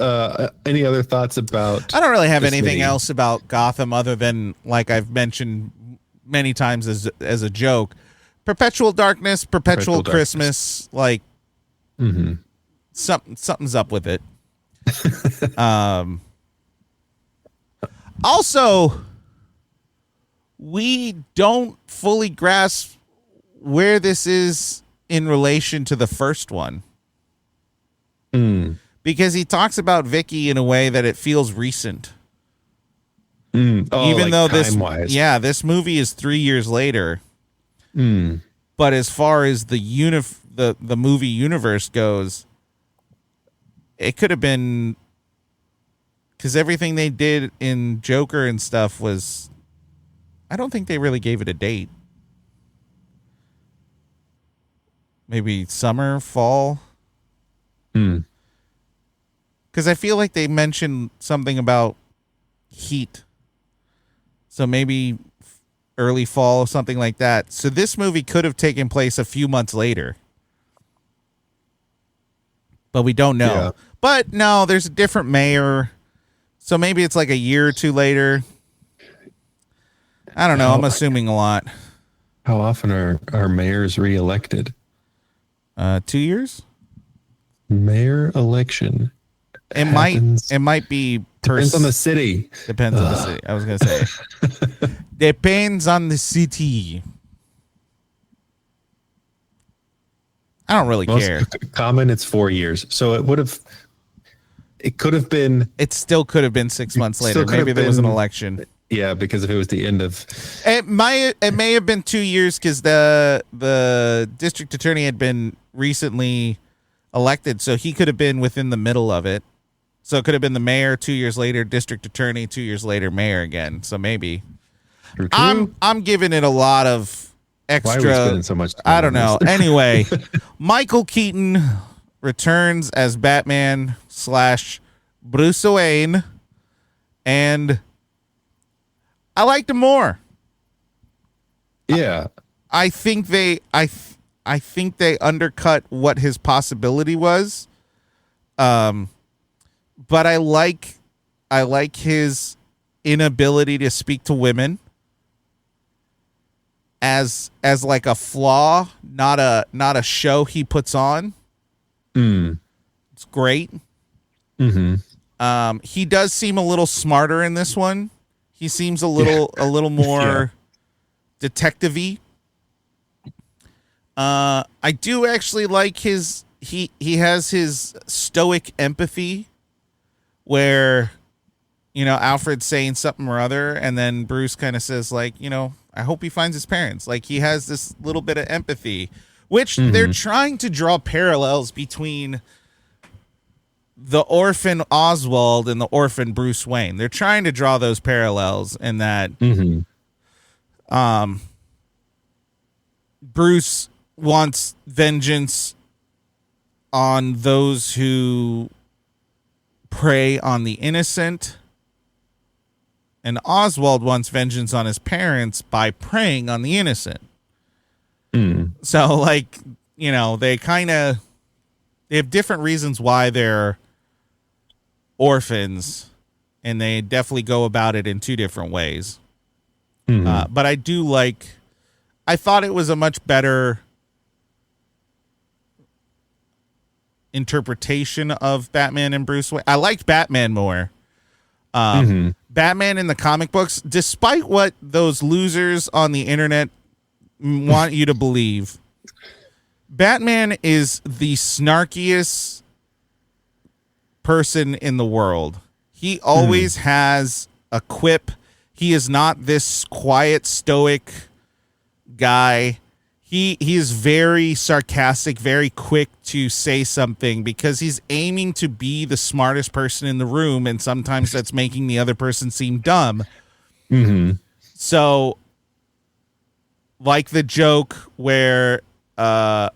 any other thoughts about I don't really have anything else about Gotham other than, like I've mentioned many times as a joke, perpetual darkness, perpetual Christmas, like something's up with it. Also, we don't fully grasp where this is in relation to the first one. Because he talks about Vicky in a way that it feels recent. Even like though this movie is 3 years later. But as far as the movie universe goes, it could have been, because everything they did in Joker and stuff was, I don't think they really gave it a date. Maybe summer, fall. Because I feel like they mentioned something about heat. So maybe early fall, something like that. So this movie could have taken place a few months later. But we don't know. Yeah. But no, there's a different mayor. So maybe it's like a year or two later. I don't know. I'm assuming a lot. How often are mayors reelected? 2 years? Mayor election. It might be Depends on the city. Depends on the city. I was gonna say. Depends on the city. I don't really care. Common, it's 4 years. So it could have been. It still could have been 6 months later. Maybe there was an election. Yeah, because if it was the end of. It may have been 2 years because the district attorney had been recently elected, so he could have been within the middle of it. So it could have been the mayor 2 years later, district attorney 2 years later, mayor again. So maybe. I'm giving it a lot of extra. Why are we spending so much time I don't know. on this? Anyway, Michael Keaton returns as Batman / Bruce Wayne, and I liked him more. Yeah. I think they undercut what his possibility was. But I like his inability to speak to women as like a flaw, not a show he puts on. It's great. He does seem a little smarter in this one. He seems a little more detective-y. I do actually like he has his stoic empathy where, Alfred's saying something or other, and then Bruce kind of says, like, I hope he finds his parents. Like, he has this little bit of empathy, which they're trying to draw parallels between the orphan Oswald and the orphan Bruce Wayne. They're trying to draw those parallels, and that Bruce wants vengeance on those who prey on the innocent, and Oswald wants vengeance on his parents by preying on the innocent. So, like, they have different reasons why they're orphans, and they definitely go about it in two different ways. But I thought it was a much better interpretation of Batman and Bruce Wayne. I liked Batman more. Batman in the comic books, despite what those losers on the internet want you to believe, Batman is the snarkiest person in the world. He always has a quip. He is not this quiet, stoic guy. He is very sarcastic, very quick to say something because he's aiming to be the smartest person in the room, and sometimes that's making the other person seem dumb. So, like the joke where the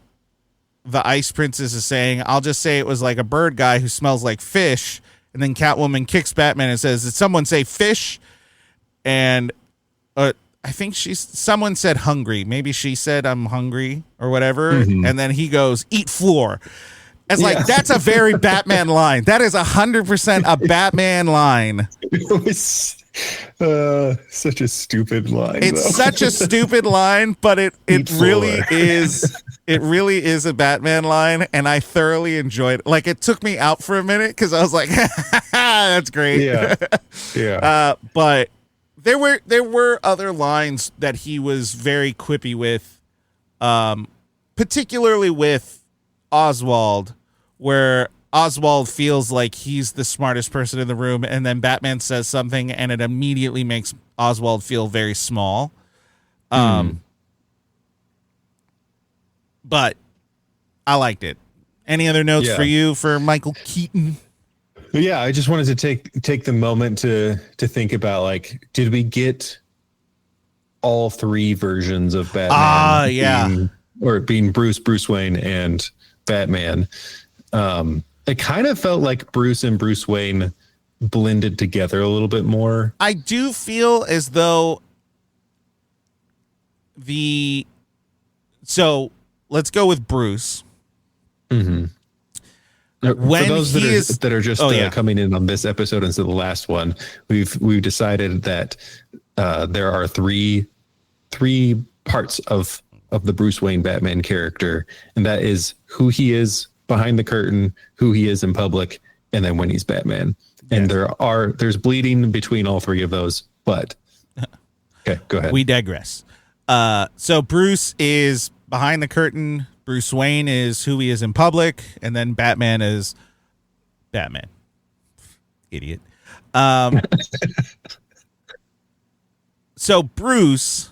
Ice Princess is saying, I'll just say it was like a bird guy who smells like fish, and then Catwoman kicks Batman and says, did someone say fish? And I think someone said hungry. Maybe she said I'm hungry or whatever. And then he goes, eat floor. It's like, that's a very Batman line. That is 100% a Batman line. It was such a stupid line. It's such a stupid line, but it really is. It really is a Batman line, and I thoroughly enjoyed it. Like, it took me out for a minute because I was like, that's great. Yeah. But there were other lines that he was very quippy with, particularly with Oswald, where Oswald feels like he's the smartest person in the room, and then Batman says something, and it immediately makes Oswald feel very small. But I liked it. Any other notes for you for Michael Keaton? Yeah, I just wanted to take the moment to think about, like, did we get all three versions of Batman? Yeah. Being Bruce Wayne, and Batman. It kind of felt like Bruce and Bruce Wayne blended together a little bit more. I do feel as though so let's go with Bruce. Mm-hmm. When for those that are just coming in on this episode instead of the last one, we've decided that there are three parts of the Bruce Wayne Batman character, and that is who he is behind the curtain, who he is in public, and then when he's Batman. And there's bleeding between all three of those, but okay, go ahead. We digress. So Bruce is behind the curtain, Bruce Wayne is who he is in public, and then Batman is Batman. Idiot. So Bruce,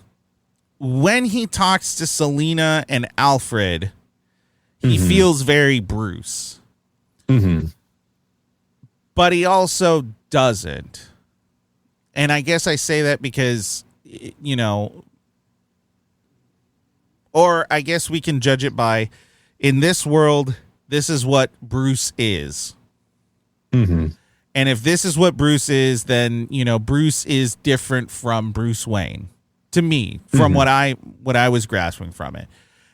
when he talks to Selina and Alfred, he feels very Bruce. Mm-hmm. But he also doesn't. And I guess I say that because, you know, or I guess we can judge it by, in this world, this is what Bruce is. Mm-hmm. And if this is what Bruce is, then, you know, Bruce is different from Bruce Wayne, to me, from what I was grasping from it.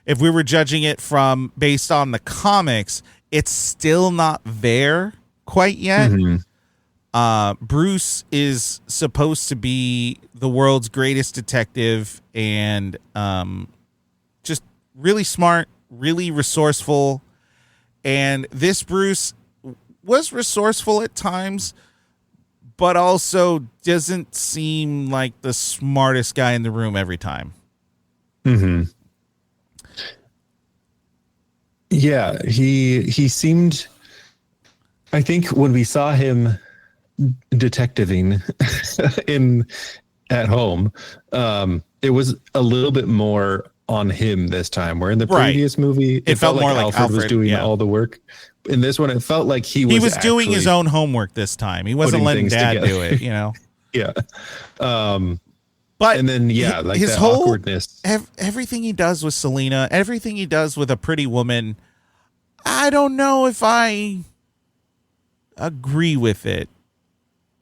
If we were judging it from based on the comics, it's still not there quite yet. Bruce is supposed to be the world's greatest detective and just really smart, really resourceful. And this Bruce was resourceful at times, but also doesn't seem like the smartest guy in the room every time. Mm-hmm. Yeah, he seemed, I think when we saw him detectiving at home, it was a little bit more on him this time, where in the previous movie it felt more like Alfred was doing all the work. In this one, it felt like he was doing his own homework this time. He wasn't letting Dad do it, you know. Yeah. But and then like his that whole awkwardness. Everything he does with Selina, everything he does with a pretty woman, I don't know if I agree with it.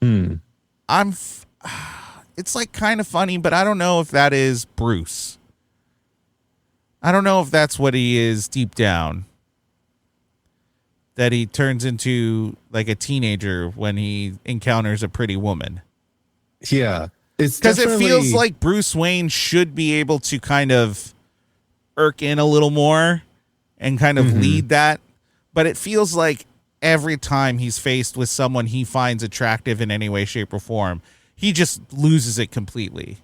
It's like kind of funny, but I don't know if that is Bruce. I don't know if that's what he is deep down. That he turns into like a teenager when he encounters a pretty woman. Yeah. It's because it feels like Bruce Wayne should be able to kind of irk in a little more and kind of lead that. But it feels like every time he's faced with someone he finds attractive in any way, shape, or form, he just loses it completely.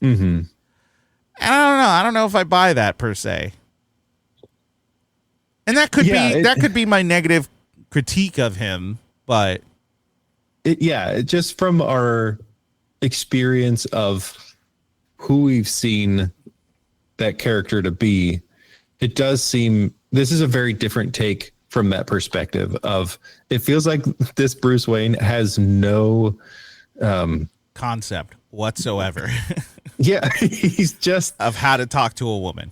And I don't know if I buy that per se. And that could be my negative critique of him, but just from our experience of who we've seen that character to be, it does seem this is a very different take from that perspective of it feels like this Bruce Wayne has no concept whatsoever. Yeah, he's just of how to talk to a woman.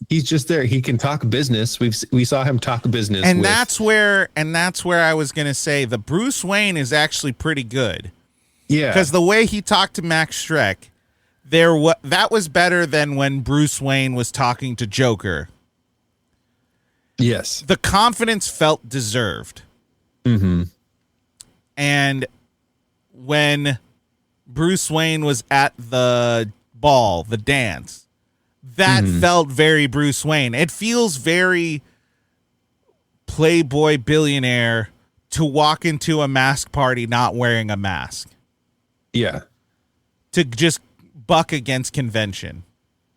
He's just there. He can talk business. We saw him talk business, and that's where I was gonna say the Bruce Wayne is actually pretty good. Yeah, because the way he talked to Max Schreck, that was better than when Bruce Wayne was talking to Joker. Yes, the confidence felt deserved. And when Bruce Wayne was at the ball, the dance. That felt very Bruce Wayne. It feels very playboy billionaire to walk into a mask party not wearing a mask. Yeah. To just buck against convention.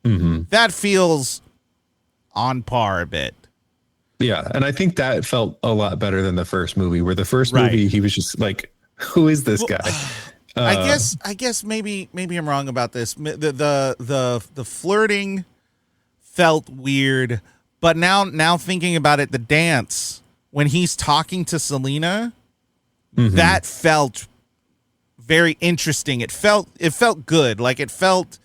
That feels on par a bit. Yeah, and I think that felt a lot better than the first movie, where the first movie he was just like, who is this guy? I guess maybe I'm wrong about this. The flirting felt weird, but now thinking about it, the dance when he's talking to Selina, that felt very interesting. It felt good. Like it felt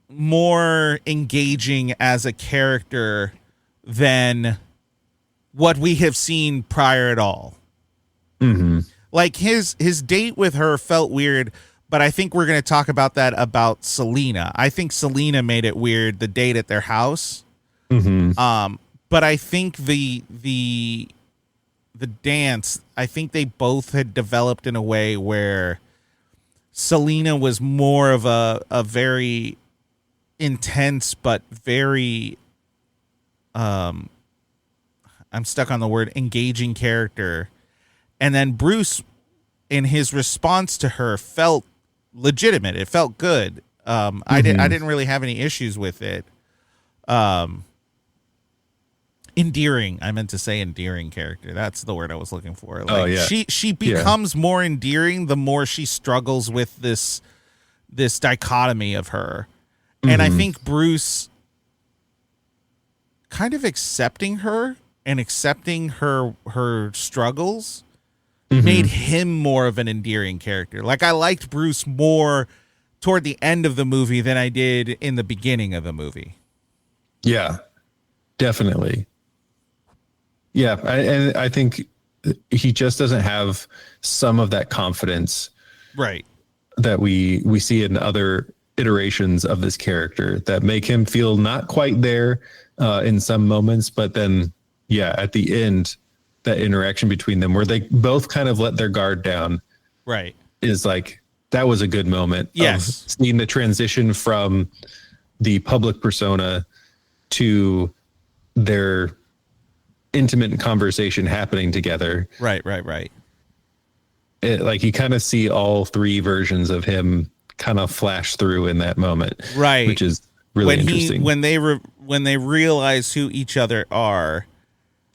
more engaging as a character than what we have seen prior at all. Mm-hmm. Like his date with her felt weird, but I think we're going to talk about that about Selena. I think Selena made it weird, the date at their house. Mm-hmm. But I think the dance, I think they both had developed in a way where Selena was more of a very intense but very I'm stuck on the word engaging character, and then Bruce in his response to her felt legitimate. It felt good. I didn't really have any issues with it. Endearing. I meant to say endearing character. That's the word I was looking for. Like, she becomes more endearing the more she struggles with this dichotomy of her. And I think Bruce kind of accepting her and accepting her struggles made him more of an endearing character. Like, I liked Bruce more toward the end of the movie than I did in the beginning of the movie. Yeah, definitely. Yeah, and I think he just doesn't have some of that confidence, right, that we see in other iterations of this character that make him feel not quite there in some moments, but then at the end, that interaction between them where they both kind of let their guard down, right, is like, that was a good moment. Yes, of seeing the transition from the public persona to their intimate conversation happening together. Right. Like, you kind of see all three versions of him kind of flash through in that moment, right? Which is really interesting. When they realize who each other are,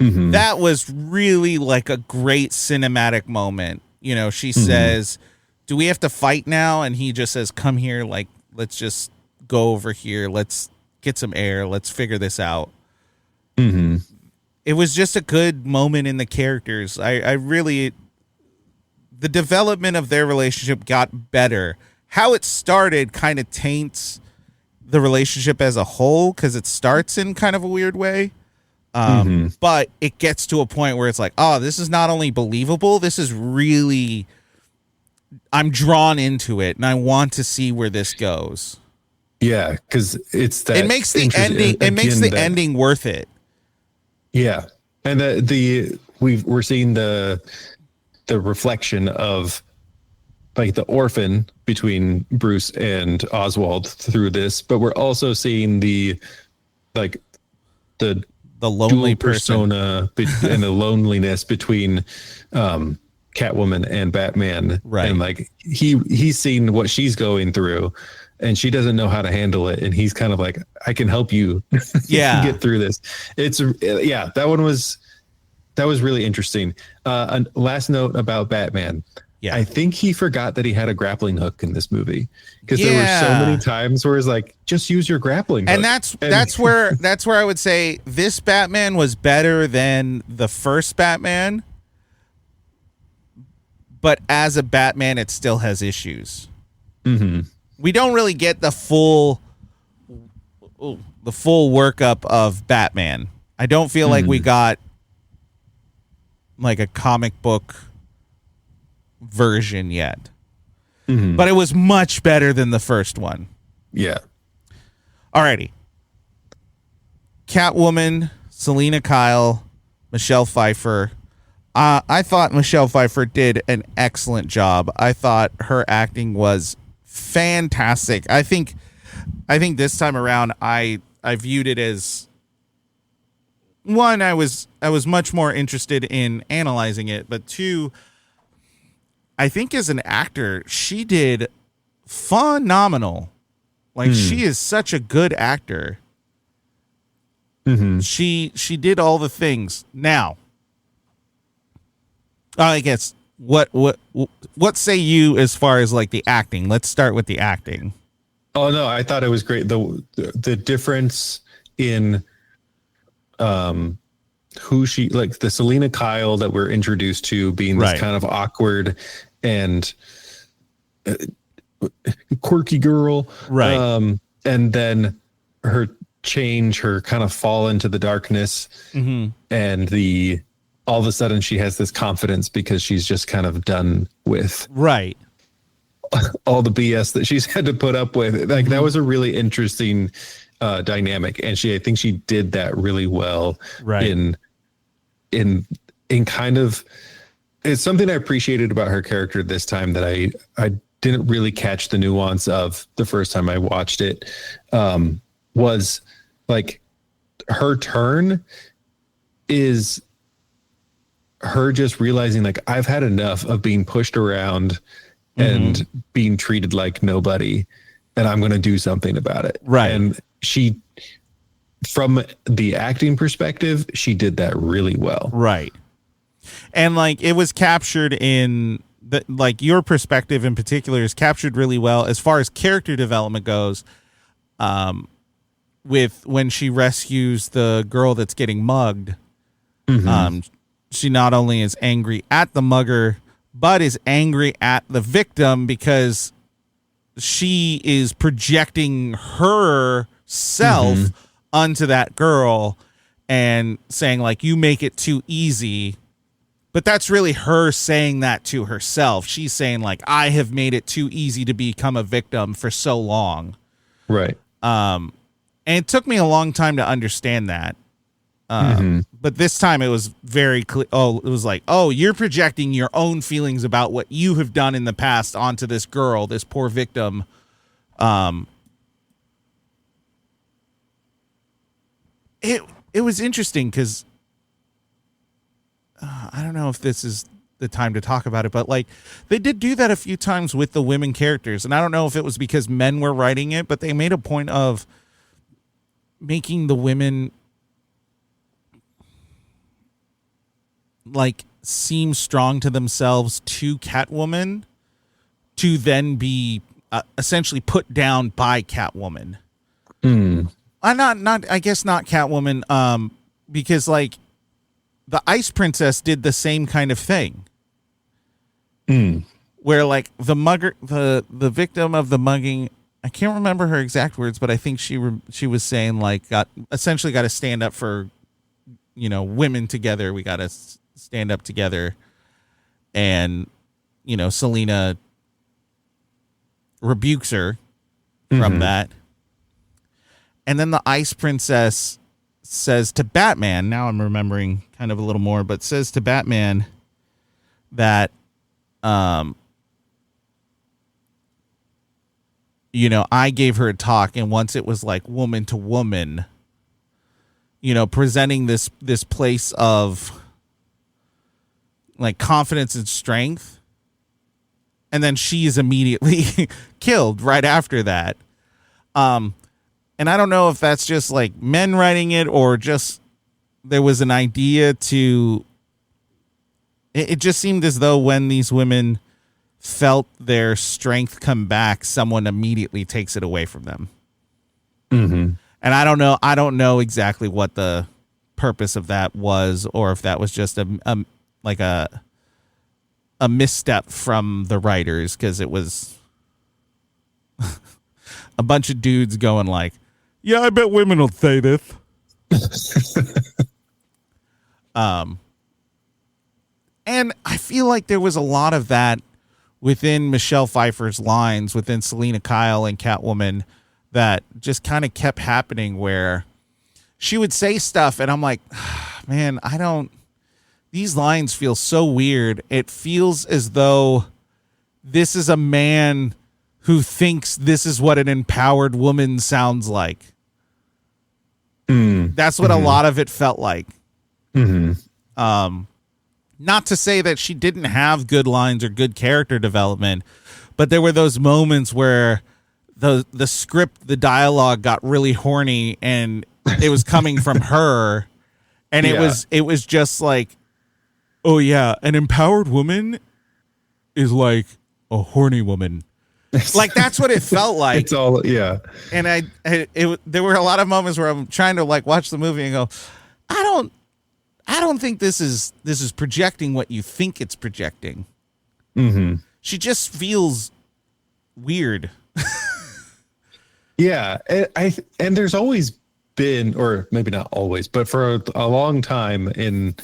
that was really like a great cinematic moment. You know, she says, "Do we have to fight now?" And he just says, "Come here. Like, let's just go over here. Let's get some air. Let's figure this out." It was just a good moment in the characters. I really, the development of their relationship got better. How it started kind of taints the relationship as a whole, because it starts in kind of a weird way. But it gets to a point where it's like, oh, this is not only believable, this is really, I'm drawn into it and I want to see where this goes. Yeah, because it's that it makes the ending worth it. Yeah, and we're seeing the reflection of, like, the orphan between Bruce and Oswald through this, but we're also seeing the lonely persona and the loneliness between Catwoman and Batman. Right, and like he's seen what she's going through, and she doesn't know how to handle it, and he's kind of like, I can help you get through this. That was really interesting. Last note about Batman. Yeah, I think he forgot that he had a grappling hook in this movie, because there were so many times where it's like, just use your grappling hook. And that's where I would say this Batman was better than the first Batman, but as a Batman, it still has issues. We don't really get the full workup of Batman. I don't feel like we got like a comic book version yet, but it was much better than the first one. Yeah. Alrighty. Catwoman, Selena Kyle, Michelle Pfeiffer. I thought Michelle Pfeiffer did an excellent job. I thought her acting was fantastic. I think this time around I viewed it as, one, I was much more interested in analyzing it, but two, I think as an actor, she did phenomenal. Like, she is such a good actor. She did all the things. Now, I guess what say you as far as like the acting? Let's start with the acting. Oh no, I thought it was great. The difference in who she, like, the Selena Kyle that we're introduced to being this kind of awkward and quirky girl, right? And then her change, her kind of fall into the darkness, and all of a sudden she has this confidence because she's just kind of done with right all the BS that she's had to put up with. Like that was a really interesting dynamic, and I think she did that really well. Right. In kind of, it's something I appreciated about her character this time that I didn't really catch the nuance of the first time I watched it. Was like her turn is her just realizing like I've had enough of being pushed around and being treated like nobody, and I'm going to do something about it. Right. And she, from the acting perspective, she did that really well. Right. And like it was captured in the, like your perspective in particular is captured really well as far as character development goes. With when she rescues the girl that's getting mugged, she not only is angry at the mugger, but is angry at the victim because she is projecting herself onto that girl and saying like, you make it too easy. But that's really her saying that to herself. She's saying like, I have made it too easy to become a victim for so long. Right. And it took me a long time to understand that. But this time it was very clear. Oh, it was like, oh, you're projecting your own feelings about what you have done in the past onto this girl, this poor victim. It was interesting because I don't know if this is the time to talk about it, but like they did do that a few times with the women characters. And I don't know if it was because men were writing it, but they made a point of making the women like seem strong to themselves to Catwoman to then be essentially put down by Catwoman. Not I guess not Catwoman, because like the Ice Princess did the same kind of thing. Where like the mugger, the victim of the mugging, I can't remember her exact words, but I think she was saying like got to stand up for, women together. We got to stand up together. And, Selena rebukes her from that. And then the Ice Princess says to Batman, now I'm remembering kind of a little more, but says to Batman that, I gave her a talk, and once it was like woman to woman, presenting this place of like confidence and strength. And then she is immediately killed right after that. And I don't know if that's just like men writing it or just there was an idea to. It just seemed as though when these women felt their strength come back, someone immediately takes it away from them. And I don't know exactly what the purpose of that was, or if that was just a misstep from the writers, because it was a bunch of dudes going like, yeah, I bet women will say this. And I feel like there was a lot of that within Michelle Pfeiffer's lines, within Selena Kyle and Catwoman, that just kind of kept happening where she would say stuff and I'm like, man, these lines feel so weird. It feels as though this is a man who thinks this is what an empowered woman sounds like. That's what a lot of it felt like. Not to say that she didn't have good lines or good character development, but there were those moments where the script, the dialogue got really horny and it was coming from her. And it was just like, oh yeah, an empowered woman is like a horny woman. Like that's what it felt like. It's all, yeah. And there were a lot of moments where I'm trying to like watch the movie and go, I don't think this is projecting what you think it's projecting. She just feels weird. Yeah, and there's always been, or maybe not always, but for a long time in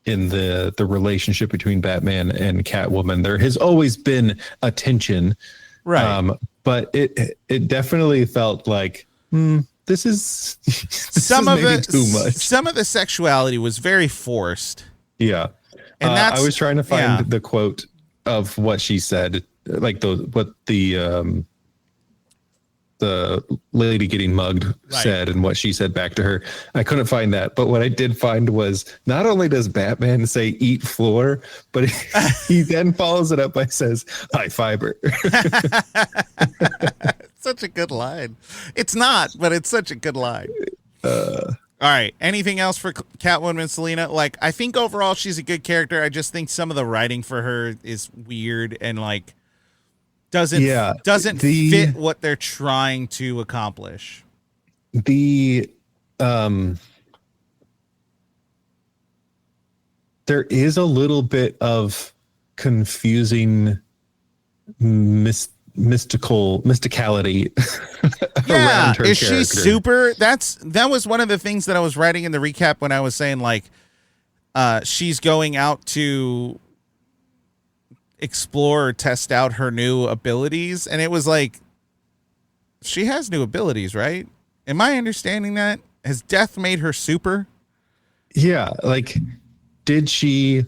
the relationship between Batman and Catwoman, there has always been a tension. Right. But it definitely felt like this is some of maybe it too much. Some of the sexuality was very forced. Yeah. And I was trying to find the quote of what she said, like what the lady getting mugged said and what she said back to her. I couldn't find that. But what I did find was not only does Batman say eat floor, but he then follows it up by says high fiber. Such a good line. It's not, but it's such a good line. All right. Anything else for Catwoman Selina? Like, I think overall she's a good character. I just think some of the writing for her is weird and like doesn't fit what they're trying to accomplish. There is a little bit of confusing mysticality around her is character. she super? That was one of the things that I was writing in the recap when I was saying like she's going out to explore or test out her new abilities, and it was like she has new abilities, right? Am I understanding that? Has death made her super? Yeah, like did she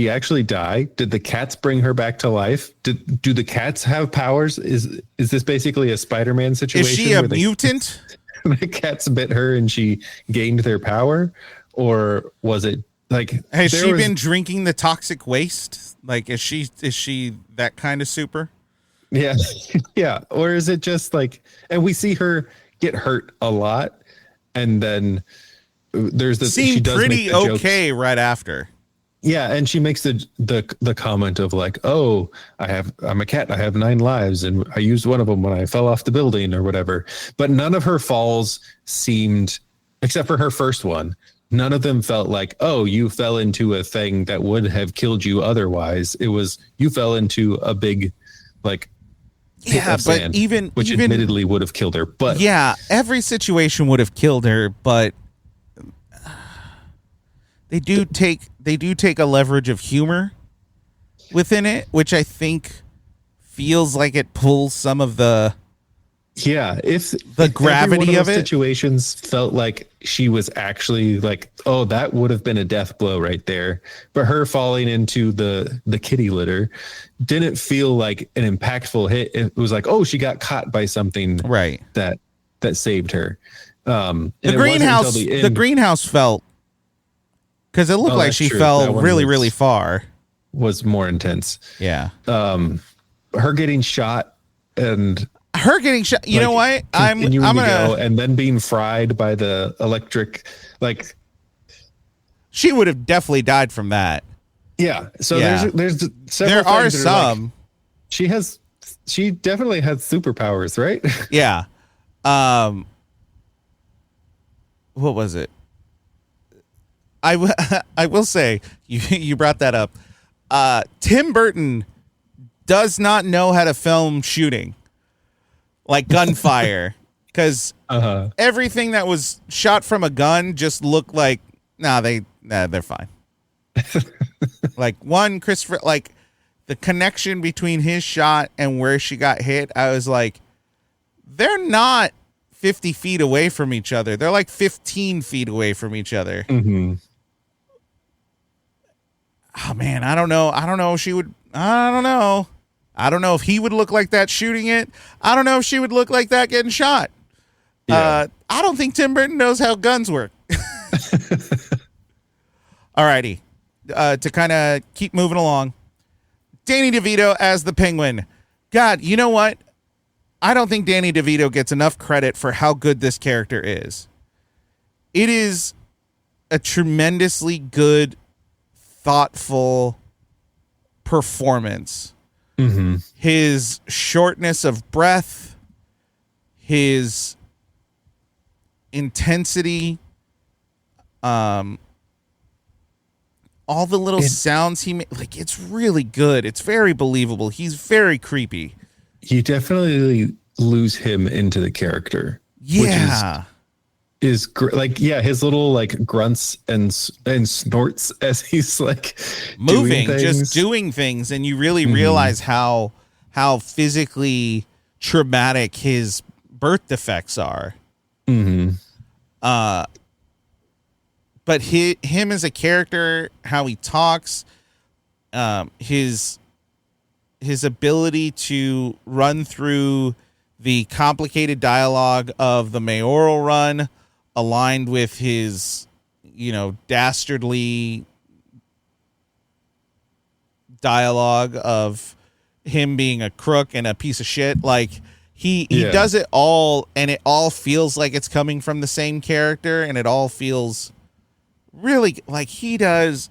actually die? Did the cats bring her back to life? Do the cats have powers? Is this basically a Spider-Man situation? Is she a mutant? The cats bit her and she gained their power, or was it like has she been drinking the toxic waste? Like is she that kind of super? Yeah. Yeah. Or is it just like, and we see her get hurt a lot, and then there's the seemed she does pretty make the okay jokes. right after. Yeah, and she makes the comment of like, "Oh, I'm a cat. I have 9 lives, and I used one of them when I fell off the building or whatever." But none of her falls seemed, except for her first one, none of them felt like, "Oh, you fell into a thing that would have killed you otherwise." It was you fell into a big, like, pit of sand, which admittedly would have killed her. But yeah, every situation would have killed her, but they do take a leverage of humor within it, which I think feels like it pulls some of the gravity of it. Situations felt like she was actually like, oh, that would have been a death blow right there. But her falling into the kitty litter didn't feel like an impactful hit. It was like, oh, she got caught by something right that saved her. The greenhouse felt, because it looked like she fell really far. Was more intense. Yeah. Her getting shot and you know what? I'm gonna go, and then being fried by the electric, like she would have definitely died from that. Yeah. So there's several there are some. Like, she definitely has superpowers, right? Yeah. What was it? I will say, you brought that up. Tim Burton does not know how to film shooting, like gunfire, because everything that was shot from a gun just looked like they're fine. Like Christopher, like the connection between his shot and where she got hit, I was like, they're not 50 feet away from each other. They're like 15 feet away from each other. Mm-hmm. Oh man, I don't know if she would. I don't know if he would look like that shooting it. I don't know if she would look like that getting shot. Yeah. I don't think Tim Burton knows how guns work. Alrighty. To kind of keep moving along, Danny DeVito as the Penguin. God, you know what? I don't think Danny DeVito gets enough credit for how good this character is. It is a tremendously good, thoughtful performance. Mm-hmm. His shortness of breath, his intensity, all the little sounds he made, like, it's really good. It's very believable. He's very creepy. You definitely lose him into the character. Yeah. Is like, yeah, his little like grunts and snorts as he's like moving, doing just doing things, and you really realize how physically traumatic his birth defects are. But him as a character, how he talks, his ability to run through the complicated dialogue of the mayoral run, aligned with his, dastardly dialogue of him being a crook and a piece of shit. Like he does it all, and it all feels like it's coming from the same character, and it all feels really like he does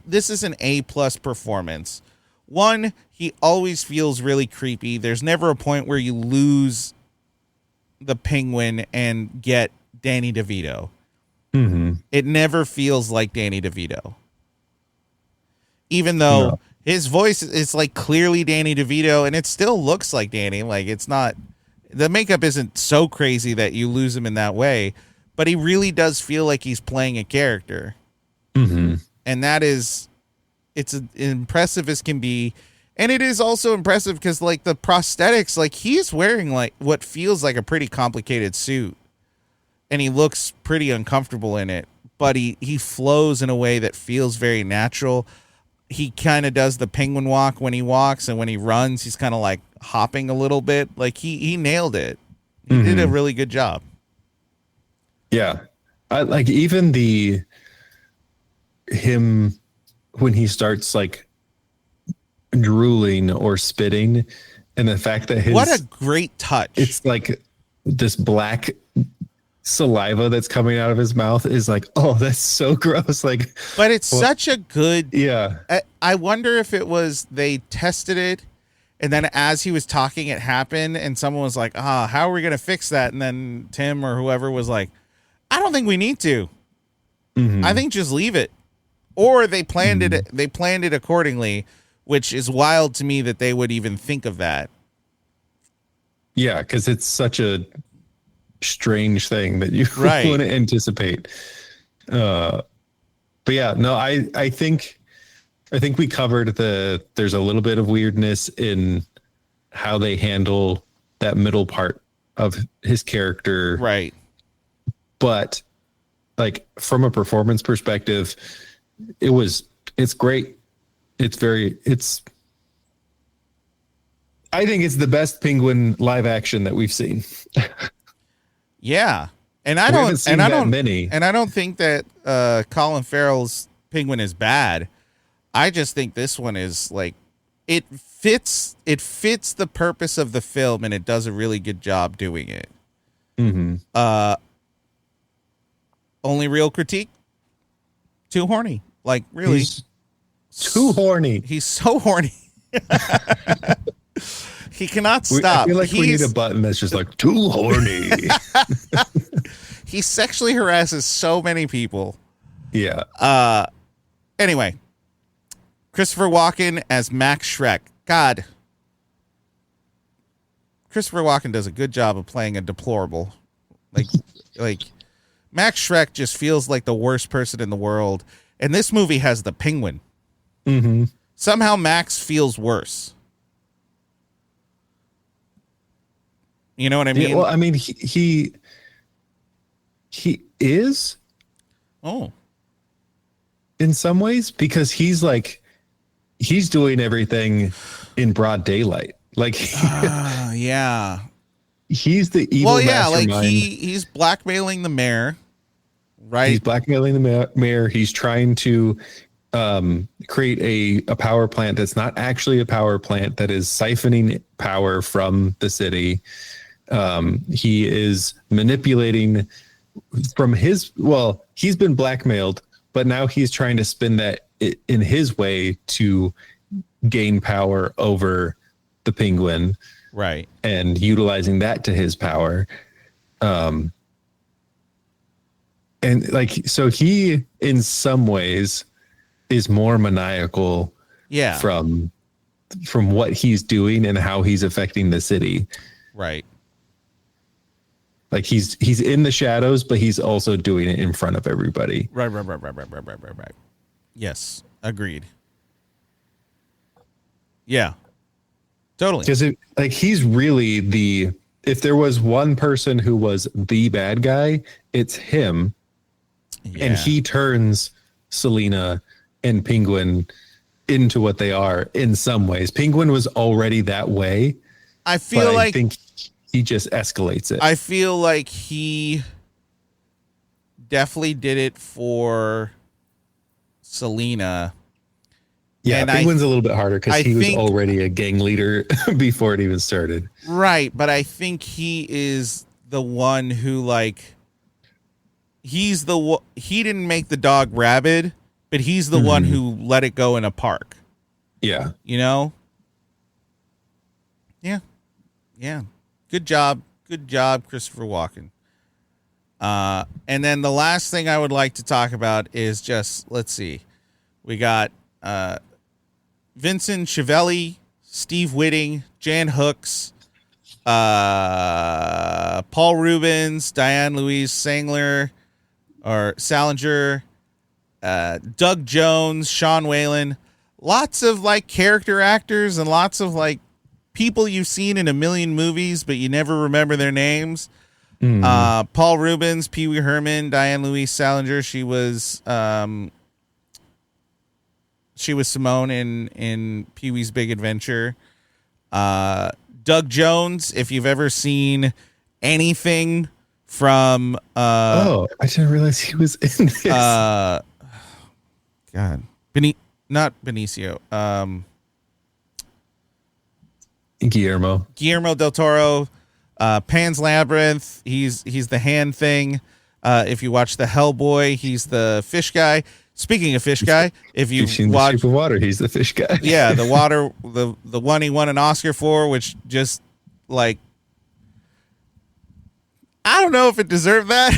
this is an A+ performance. One, he always feels really creepy. There's never a point where you lose the Penguin and get Danny DeVito. It never feels like Danny DeVito. Even though his voice is like clearly Danny DeVito, and it still looks like Danny. Like it's not, the makeup isn't so crazy that you lose him in that way, but he really does feel like he's playing a character. And that is, it's impressive as can be. And it is also impressive because like the prosthetics, like he's wearing like what feels like a pretty complicated suit, and he looks pretty uncomfortable in it, but he flows in a way that feels very natural. He kind of does the penguin walk when he walks, and when he runs, he's kind of like hopping a little bit. Like he nailed it. He did a really good job. Yeah. I like even him when he starts like drooling or spitting, and the fact that what a great touch. It's like this black saliva that's coming out of his mouth is like, oh, that's so gross. Like, but it's such a good, I wonder if it was they tested it, and then as he was talking it happened, and someone was like, how are we gonna fix that? And then Tim or whoever was like, I don't think we need to. I think just leave it. Or they planned it accordingly, which is wild to me that they would even think of that. Yeah, because it's such a strange thing that you want to anticipate. But yeah, no, I think we covered there's a little bit of weirdness in how they handle that middle part of his character. Right. But like from a performance perspective, it's great. I think it's the best Penguin live action that we've seen. Yeah. And I don't think that Colin Farrell's Penguin is bad. I just think this one is like it fits the purpose of the film, and it does a really good job doing it. Only real critique, too horny. Like really, he's too horny. He's so horny. He cannot stop. I feel like we need a button that's just like too horny. He sexually harasses so many people. Yeah. Anyway, Christopher Walken as Max Schreck. God, Christopher Walken does a good job of playing a deplorable. Like Max Schreck just feels like the worst person in the world. And this movie has the Penguin. Somehow Max feels worse. You know what I mean? Yeah, well, I mean, he is. Oh. In some ways, because he's doing everything in broad daylight. Like, yeah. He's the evil mastermind. Like he's blackmailing the mayor, right? He's blackmailing the mayor. He's trying to create a power plant that's not actually a power plant, that is siphoning power from the city. He is manipulating from he's been blackmailed, but now he's trying to spin that in his way to gain power over the Penguin. Right. And utilizing that to his power. And like, so he, in some ways, is more maniacal from what he's doing and how he's affecting the city. Right. Like he's in the shadows, but he's also doing it in front of everybody. Right. Yes, agreed. Yeah, totally. Because he's really if there was one person who was the bad guy, it's him. Yeah. And he turns Selena and Penguin into what they are in some ways. Penguin was already that way. I think he just escalates it. I feel like he definitely did it for Selena. Yeah, and Penguin's a little bit harder because he was already a gang leader before it even started. Right, but I think he is the one who he didn't make the dog rabid, but he's the one who let it go in a park. Yeah. You know? Yeah. Yeah. Good job, Christopher Walken. And then the last thing I would like to talk about is just, let's see. We got Vincent Schiavelli, Steve Whitting, Jan Hooks, Paul Rubens, Diane Louise Salinger, Doug Jones, Sean Whalen. Lots of character actors and lots of people you've seen in a million movies, but you never remember their names. Paul Rubens, Pee Wee Herman, Diane Louise Salinger. She was Simone in Pee Wee's Big Adventure. Doug Jones, if you've ever seen anything from I didn't realize he was in this. God. Not Benicio. Guillermo del Toro, Pan's Labyrinth. He's the hand thing. If you watch the Hellboy, he's the fish guy. Speaking of fish guy, if you watch The Shape of Water, he's the fish guy. Yeah, the one he won an Oscar for, which just I don't know if it deserved that.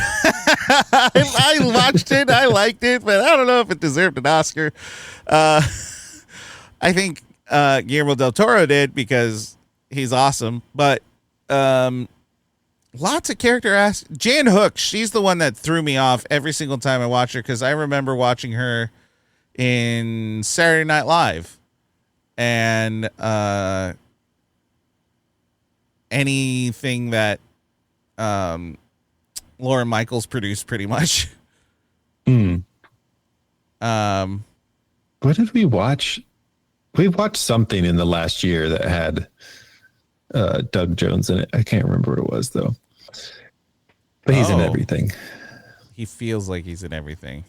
I watched it, I liked it, but I don't know if it deserved an Oscar. I think Guillermo del Toro did because he's awesome, but lots of character Jan Hooks, she's the one that threw me off every single time I watch her, because I remember watching her in Saturday Night Live and anything that Lauren Michaels produced, pretty much. What did we watch? We watched something in the last year that had Doug Jones in it. I can't remember what it was though. But he's in everything. He feels like he's in everything.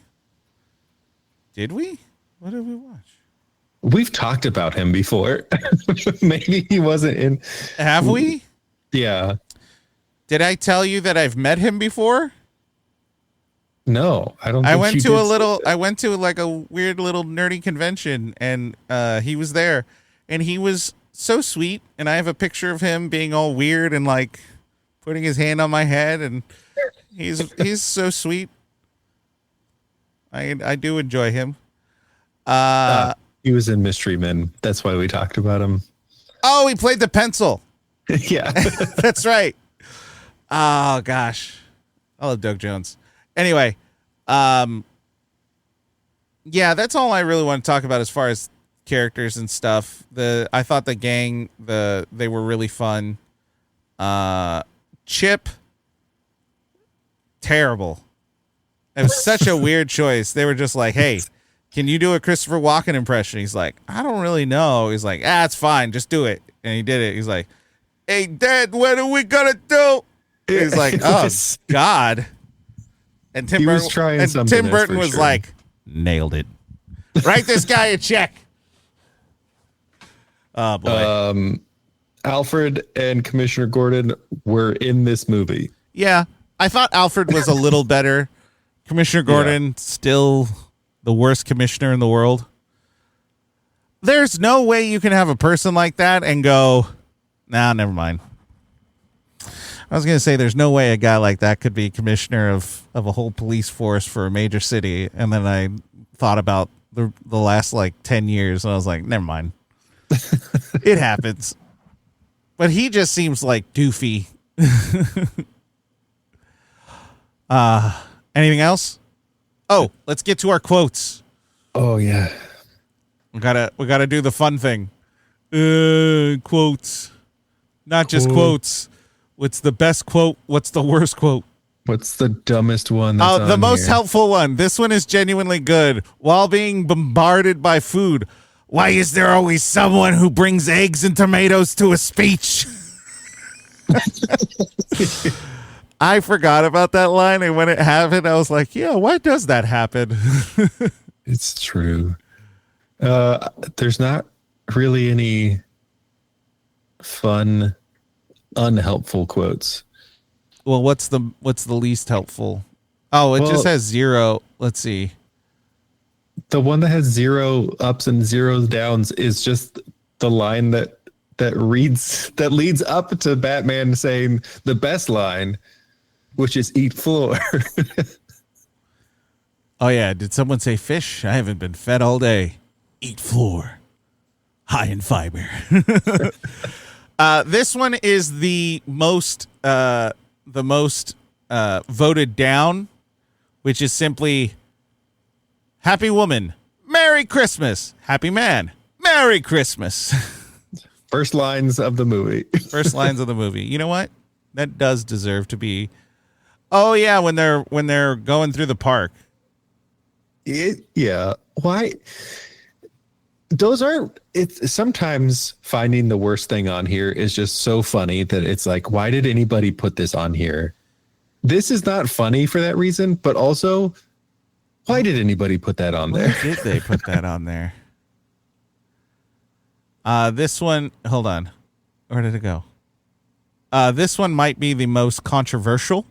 Did we? What did we watch? We've talked about him before. Maybe he wasn't in. Have we? Yeah. Did I tell you that I've met him before? No, I don't. I went to a weird little nerdy convention, and he was there, and he was so sweet. And I have a picture of him being all weird and putting his hand on my head, and he's so sweet. I do enjoy him. He was in Mystery Men. That's why we talked about him. Oh, he played the pencil. Yeah, that's right. Oh gosh, I love Doug Jones. Anyway, yeah, that's all I really want to talk about as far as characters and stuff. I thought the gang, they were really fun. Chip, terrible. It was such a weird choice. They were just like, "Hey, can you do a Christopher Walken impression?" He's like, "I don't really know." He's like, "It's fine, just do it." And he did it. He's like, "Hey, Dad, what are we gonna do?" He's like, "Oh God." And Tim Burton was like, "Nailed it. Write this guy a check." Oh boy. Alfred and Commissioner Gordon were in this movie. Yeah, I thought Alfred was a little better. Commissioner Gordon, still the worst commissioner in the world. There's no way you can have a person like that and go, nah, never mind. I was going to say there's no way a guy like that could be commissioner of a whole police force for a major city. And then I thought about the last 10 years and I was like, never mind. It happens. But he just seems like doofy. Anything else? Oh, let's get to our quotes. Oh yeah. We gotta do the fun thing. Quotes. Not just quotes. What's the best quote? What's the worst quote? What's the dumbest one? The most helpful one. This one is genuinely good. While being bombarded by food, why is there always someone who brings eggs and tomatoes to a speech? I forgot about that line, and when it happened, I was like, yeah, why does that happen? It's true. There's not really any fun, unhelpful quotes. Well, what's the least helpful? Oh, it just has 0. Let's see. The one that has 0 ups and 0 downs is just the line that leads up to Batman saying the best line, which is "eat floor." Oh yeah, did someone say fish? I haven't been fed all day. Eat floor, high in fiber. This one is the most voted down, which is simply happy woman, Merry Christmas. Happy man, Merry Christmas. First lines of the movie. First lines of the movie. You know what? That does deserve to be. Oh yeah, when they're going through the park. Yeah. Why? Those aren't. It's sometimes finding the worst thing on here is just so funny that it's like, why did anybody put this on here? This is not funny for that reason, but also, why did anybody put that on there? Why did they put that on there? This one, hold on. Where did it go? This one might be the most controversial.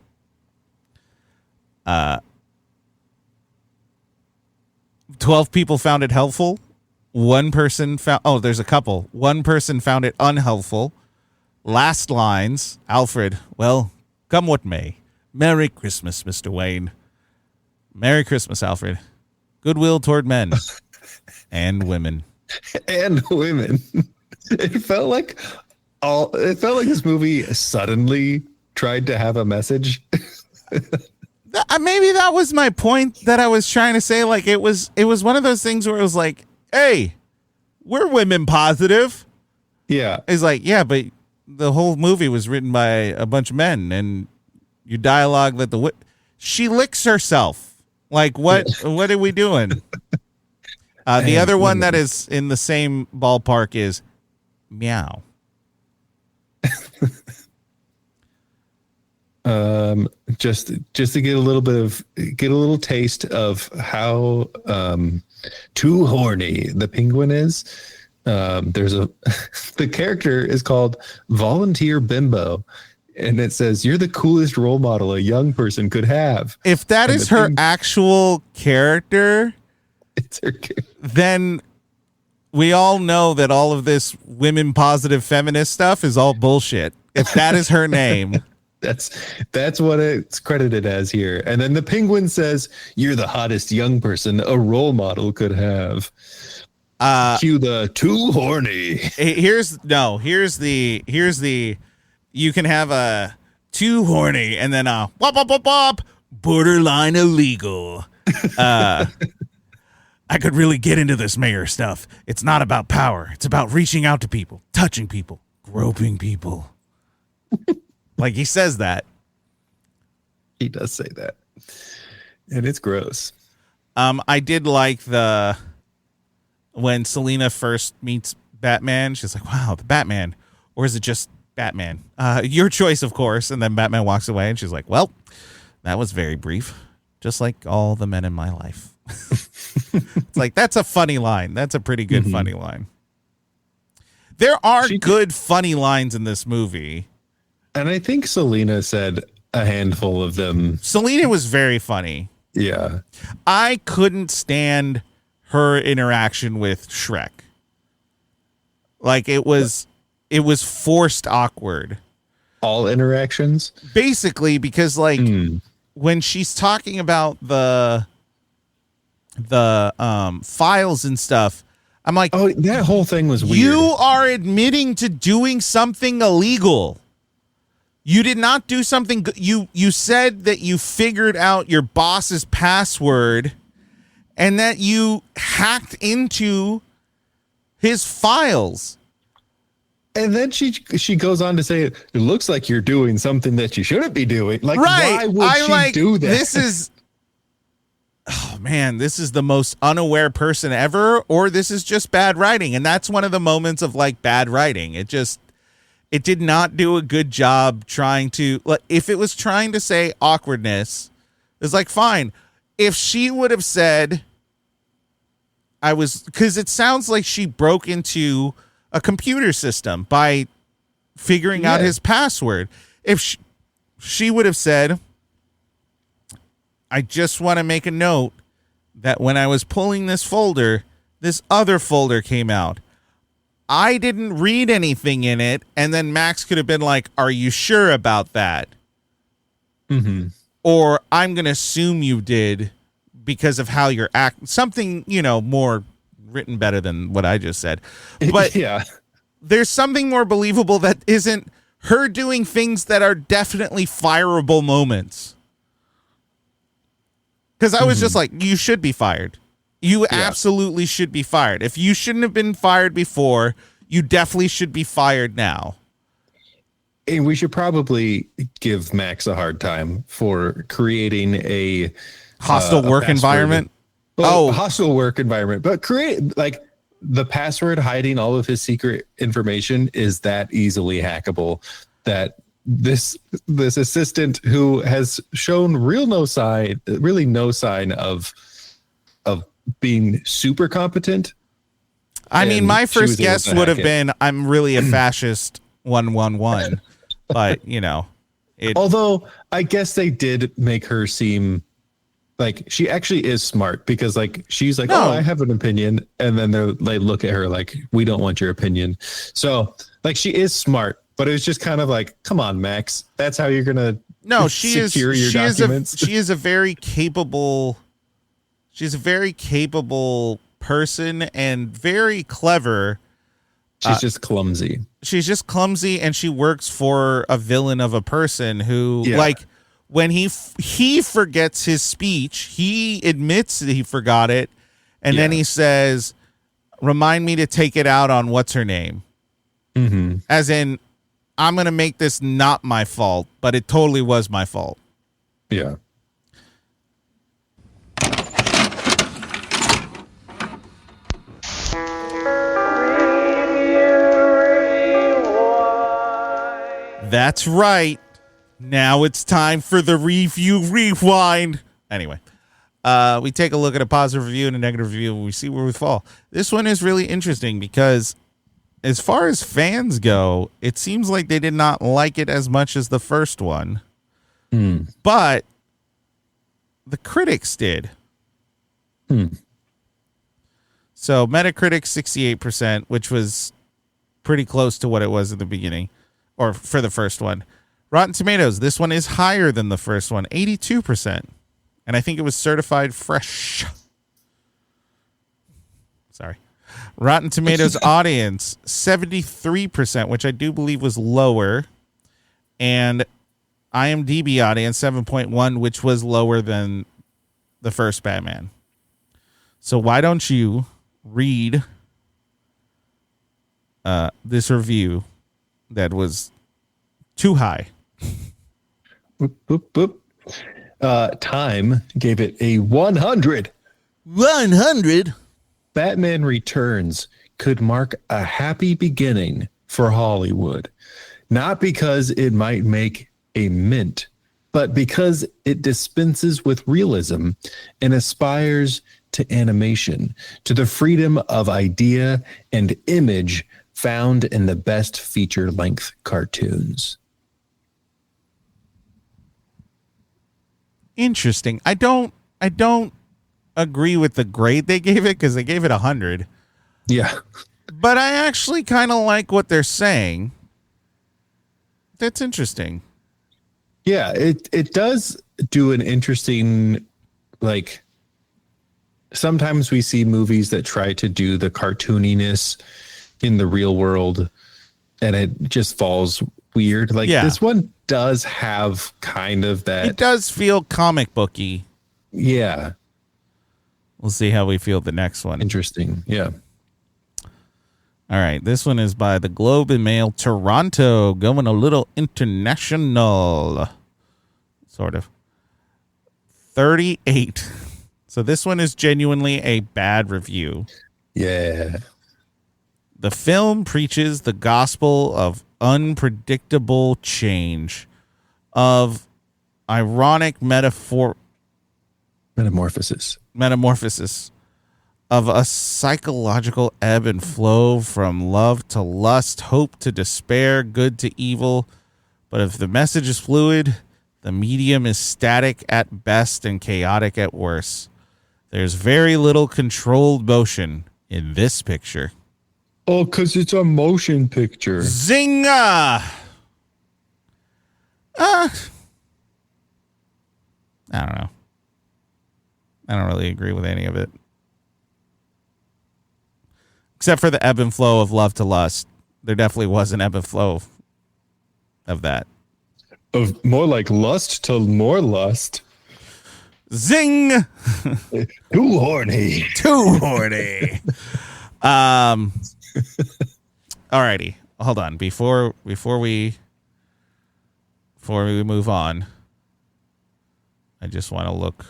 12 people found it helpful. One person found, there's a couple. One person found it unhelpful. Last lines, Alfred, well, come what may. Merry Christmas, Mr. Wayne. Merry Christmas, Alfred. Goodwill toward men and women. And women. It felt like this movie suddenly tried to have a message. Maybe that was my point that I was trying to say. Like it was one of those things where it was like, hey, we're women positive. Yeah. It's like, yeah, but the whole movie was written by a bunch of men, and your dialogue that she licks herself. Like what are we doing? The other one that is in the same ballpark is meow. Just to get a little taste of how too horny the penguin is. The character is called Volunteer Bimbo, and it says, "You're the coolest role model a young person could have." If that is her actual character, it's her character. Then we all know that all of this women positive feminist stuff is all bullshit. If that is her name. That's what it's credited as here. And then the penguin says, "You're the hottest young person a role model could have." Cue the too horny. Here's the you can have a too horny and then a wop wop wop wop borderline illegal. I could really get into this mayor stuff. It's not about power. It's about reaching out to people, touching people, groping people. Like he says that. He does say that. And it's gross. I did like when Selena first meets Batman, she's like, wow, the Batman. Or is it just Batman? Your choice, of course. And then Batman walks away and she's like, well, that was very brief. Just like all the men in my life. It's like, that's a funny line. That's a pretty good funny line. There are good funny lines in this movie. And I think Selena said a handful of them. Selena was very funny. Yeah. I couldn't stand her interaction with Shrek. Like it was forced awkward. All interactions? Basically, because like when she's talking about the files and stuff, I'm like, oh, that whole thing was weird. You are admitting to doing something illegal. You did not do something good. You said that you figured out your boss's password and that you hacked into his files. And then she goes on to say, it looks like you're doing something that you shouldn't be doing. Like, right. Why would she do that? This is, oh man, this is the most unaware person ever, or this is just bad writing. And that's one of the moments of like bad writing. It did not do a good job trying to, like, if it was trying to say awkwardness, it's like, fine. If she would have said, because it sounds like she broke into a computer system by figuring out his password. If she would have said, I just want to make a note that when I was pulling this folder, this other folder came out. I didn't read anything in it. And then Max could have been like, are you sure about that? Mm-hmm. Or I'm going to assume you did because of how you're acting. Something, more written better than what I just said. But yeah, there's something more believable that isn't her doing things that are definitely fireable moments. Because I was just like, you should be fired. You absolutely should be fired. If you shouldn't have been fired before, you definitely should be fired now. And we should probably give Max a hard time for creating a hostile work environment. Well, hostile work environment, but create like the password hiding all of his secret information is that easily hackable that this assistant who has shown really no sign of being super competent. I mean, my first guess would have been, I'm really a fascist 111, but although I guess they did make her seem like she actually is smart, because like she's like, oh, I have an opinion, and then they look at her like, we don't want your opinion. So like she is smart, but it was just kind of like, come on, Max, that's how you're gonna secure your documents. She is a very capable. She's a very capable person and very clever. She's just clumsy. She's just clumsy, and she works for a villain of a person who, like, when he forgets his speech, he admits that he forgot it, and then he says, remind me to take it out on what's her name. Mm-hmm. As in, I'm going to make this not my fault, but it totally was my fault. Yeah. That's right. Now it's time for the review rewind. Anyway, we take a look at a positive review and a negative review, and we see where we fall. This one is really interesting because as far as fans go, it seems like they did not like it as much as the first one. But the critics did. So Metacritic 68%, which was pretty close to what it was at the beginning, or for the first one. Rotten Tomatoes, this one is higher than the first one, 82%. And I think it was certified fresh. Sorry. Rotten Tomatoes audience, 73%, which I do believe was lower. And IMDb audience, 7.1, which was lower than the first Batman. So why don't you read this review that was too high? Boop, boop, boop. Time gave it a 100. 100? Batman Returns could mark a happy beginning for Hollywood. Not because it might make a mint, but because it dispenses with realism and aspires to animation, to the freedom of idea and image found in the best feature-length cartoons. Interesting. I don't agree with the grade they gave it, because they gave it 100. Yeah. But I actually kind of like what they're saying. That's interesting. Yeah, it does do an interesting, like, sometimes we see movies that try to do the cartooniness in the real world, and it just falls weird. Like Yeah. this one does have kind of that. It does feel comic booky. Yeah. We'll see how we feel the next one. Interesting. Yeah. All right. This one is by the Globe and Mail Toronto, going a little international. Sort of. 38. So this one is genuinely a bad review. Yeah. The film preaches the gospel of unpredictable change, of ironic Metamorphosis, of a psychological ebb and flow from love to lust, hope to despair, good to evil. But if the message is fluid, the medium is static at best and chaotic at worst. There's very little controlled motion in this picture. Oh, because it's a motion picture. Zinga! I don't know. I don't really agree with any of it. Except for the ebb and flow of love to lust. There definitely was an ebb and flow of that. Of more like lust to more lust. Zing! Too horny. Too horny. Alrighty. Hold on. Before we move on, I just want to look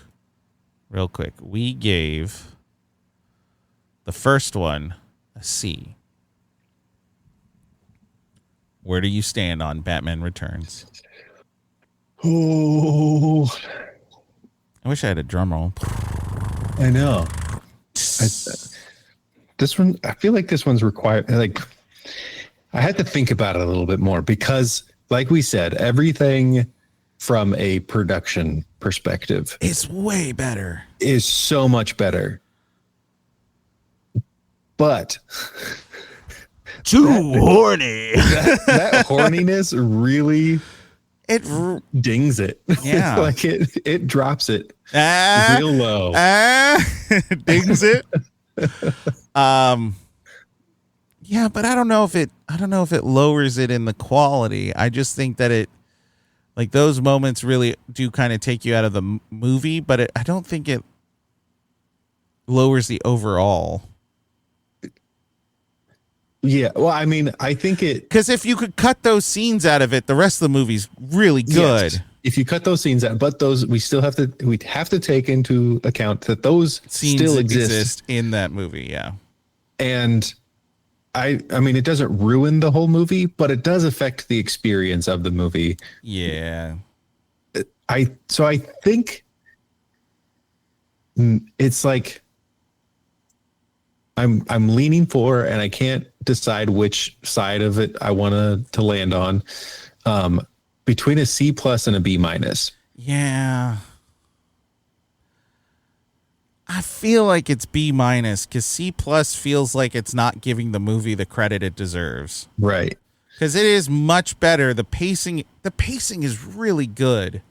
real quick. We gave the first one a C. Where do you stand on Batman Returns? Oh, I wish I had a drum roll. I know. This one, I feel like this one's required. Like, I had to think about it a little bit more because, like we said, everything from a production perspective It's way better. is so much better. But Too horny. that horniness really It dings it. Yeah. Like it drops it real low. Dings it. Yeah, but I don't know if it lowers it in the quality. I just think that it, like, those moments really do kind of take you out of the movie, but I don't think it lowers the overall. Yeah, well, I mean, I think it, Because if you could cut those scenes out of it, the rest of the movie's really good. yes, if you cut those scenes out, but those we have to take into account that those Scenes still that exist. in that movie, yeah. And I mean, it doesn't ruin the whole movie, but it does affect the experience of the movie. Yeah. I think it's like I'm leaning for, and I can't decide which side of it I want to land on. Between a C+ and a B-. Yeah. I feel like it's B- because C+ feels like it's not giving the movie the credit it deserves. Right. Because it is much better. The pacing is really good.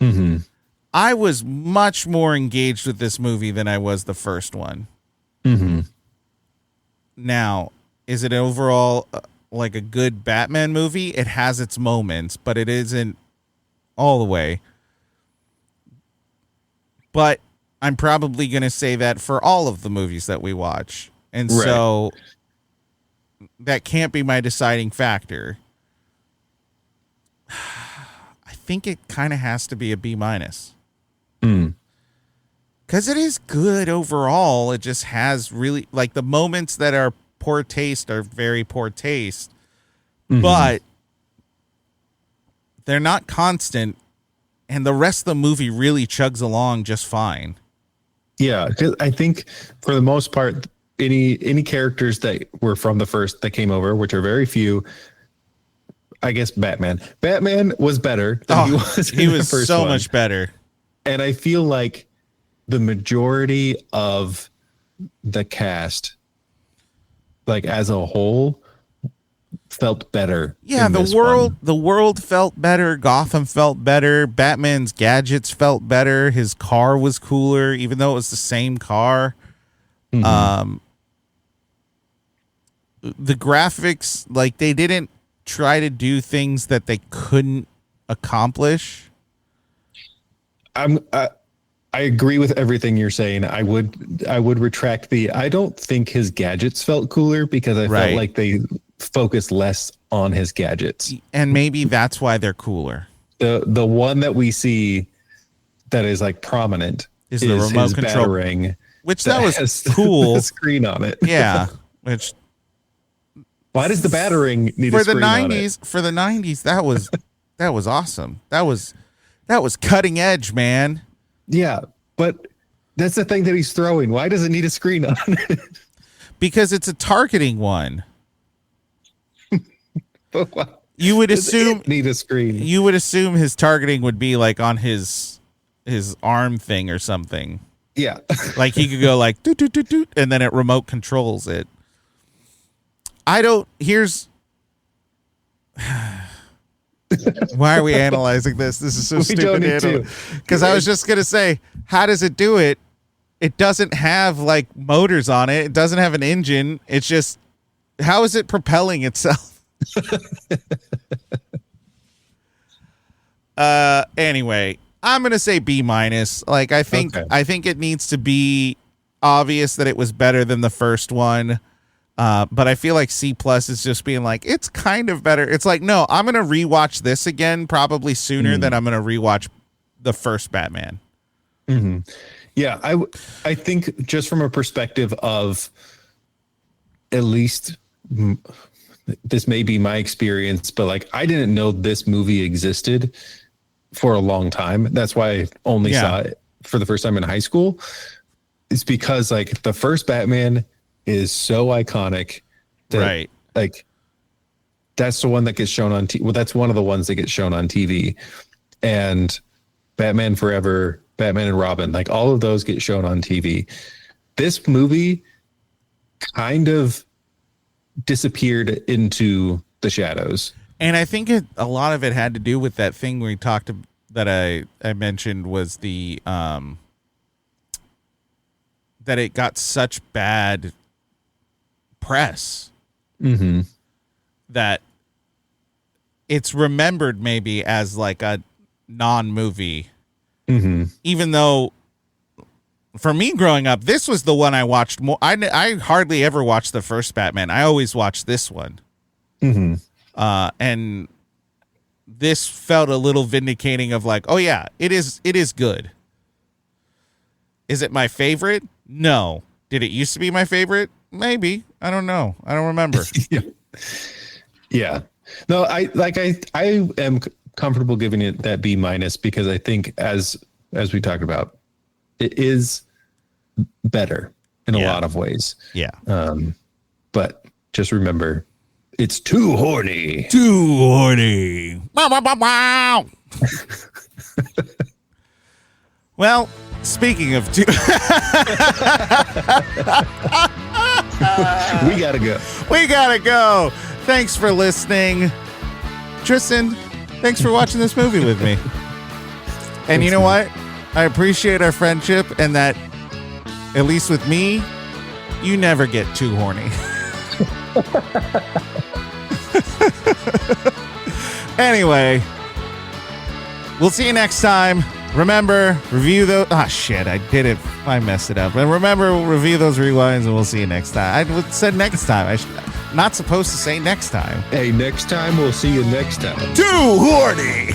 Mm-hmm. I was much more engaged with this movie than I was the first one. Mm-hmm. Now, is it overall like a good Batman movie? It has its moments, but it isn't all the way. But I'm probably going to say that for all of the movies that we watch. And Right. so that can't be my deciding factor. I think it kind of has to be a B-. Because it is good overall. It just has really, like, the moments that are poor taste are very poor taste. Mm-hmm. But they're not constant. And the rest of the movie really chugs along just fine. Yeah, 'cause I think for the most part, any characters that were from the first that came over, which are very few, I guess Batman was better than he was. He was the first so one. much better. And I feel like the majority of the cast, like as a whole, felt better. Yeah, in the this world one. the world felt better. Gotham felt better. Batman's gadgets felt better. His car was cooler, even though it was the same car. Mm-hmm. The graphics, like, they didn't try to do things that they couldn't accomplish. I agree with everything you're saying. I would retract I don't think his gadgets felt cooler because I felt like they focused less on his gadgets. And maybe that's why they're cooler. The one that we see that is like prominent is the remote control batarang, which that was cool. The screen on it. Yeah. Which why does the batarang need a screen on it? For the 90s, that was awesome. That was cutting edge, man. Yeah, but that's the thing that he's throwing. Why does it need a screen on it? Because it's a targeting one. But why? You would assume need a screen. You would assume his targeting would be like on his arm thing or something. Yeah. Like he could go like doot, doot, doot, doot, and then it remote controls it. Why are we analyzing this? This is so stupid. Because I was just going to say, how does it do it? It doesn't have like motors on it. It doesn't have an engine. It's just, how is it propelling itself? Anyway, I'm going to say B-. Like, I think it needs to be obvious that it was better than the first one. But I feel like C+ is just being like, it's kind of better. It's like, no, I'm going to rewatch this again probably sooner than I'm going to rewatch the first Batman. Mm-hmm. Yeah, I think just from a perspective of at least this may be my experience, but like I didn't know this movie existed for a long time. That's why I only saw it for the first time in high school. It's because like the first Batman is so iconic that like that's the one that gets shown on TV. Well, that's one of the ones that gets shown on TV, and Batman Forever, Batman and Robin, like all of those get shown on TV. This movie kind of disappeared into the shadows. And I think a lot of it had to do with that thing we talked that I mentioned was the that it got such bad press that it's remembered maybe as like a non-movie, even though for me growing up, this was the one I watched more. I hardly ever watched the first Batman. I always watched this one. And this felt a little vindicating of like, oh yeah, it is good. Is it my favorite? No. Did it used to be my favorite? Maybe. I don't know. I don't remember. Yeah. No, I am comfortable giving it that B- because I think as we talked about, it is better in a lot of ways. Yeah. But just remember, it's too horny. Too horny. Wow. Well, speaking of too... We gotta go. Thanks for listening. Tristan, thanks for watching this movie with me. And you know what? I appreciate our friendship and that, at least with me, you never get too horny. Anyway, we'll see you next time. Remember, review those. Ah, shit, I did it. I messed it up. And remember, we'll review those rewinds and we'll see you next time. I said next time. I'm not supposed to say next time. Hey, next time, we'll see you next time. Too horny.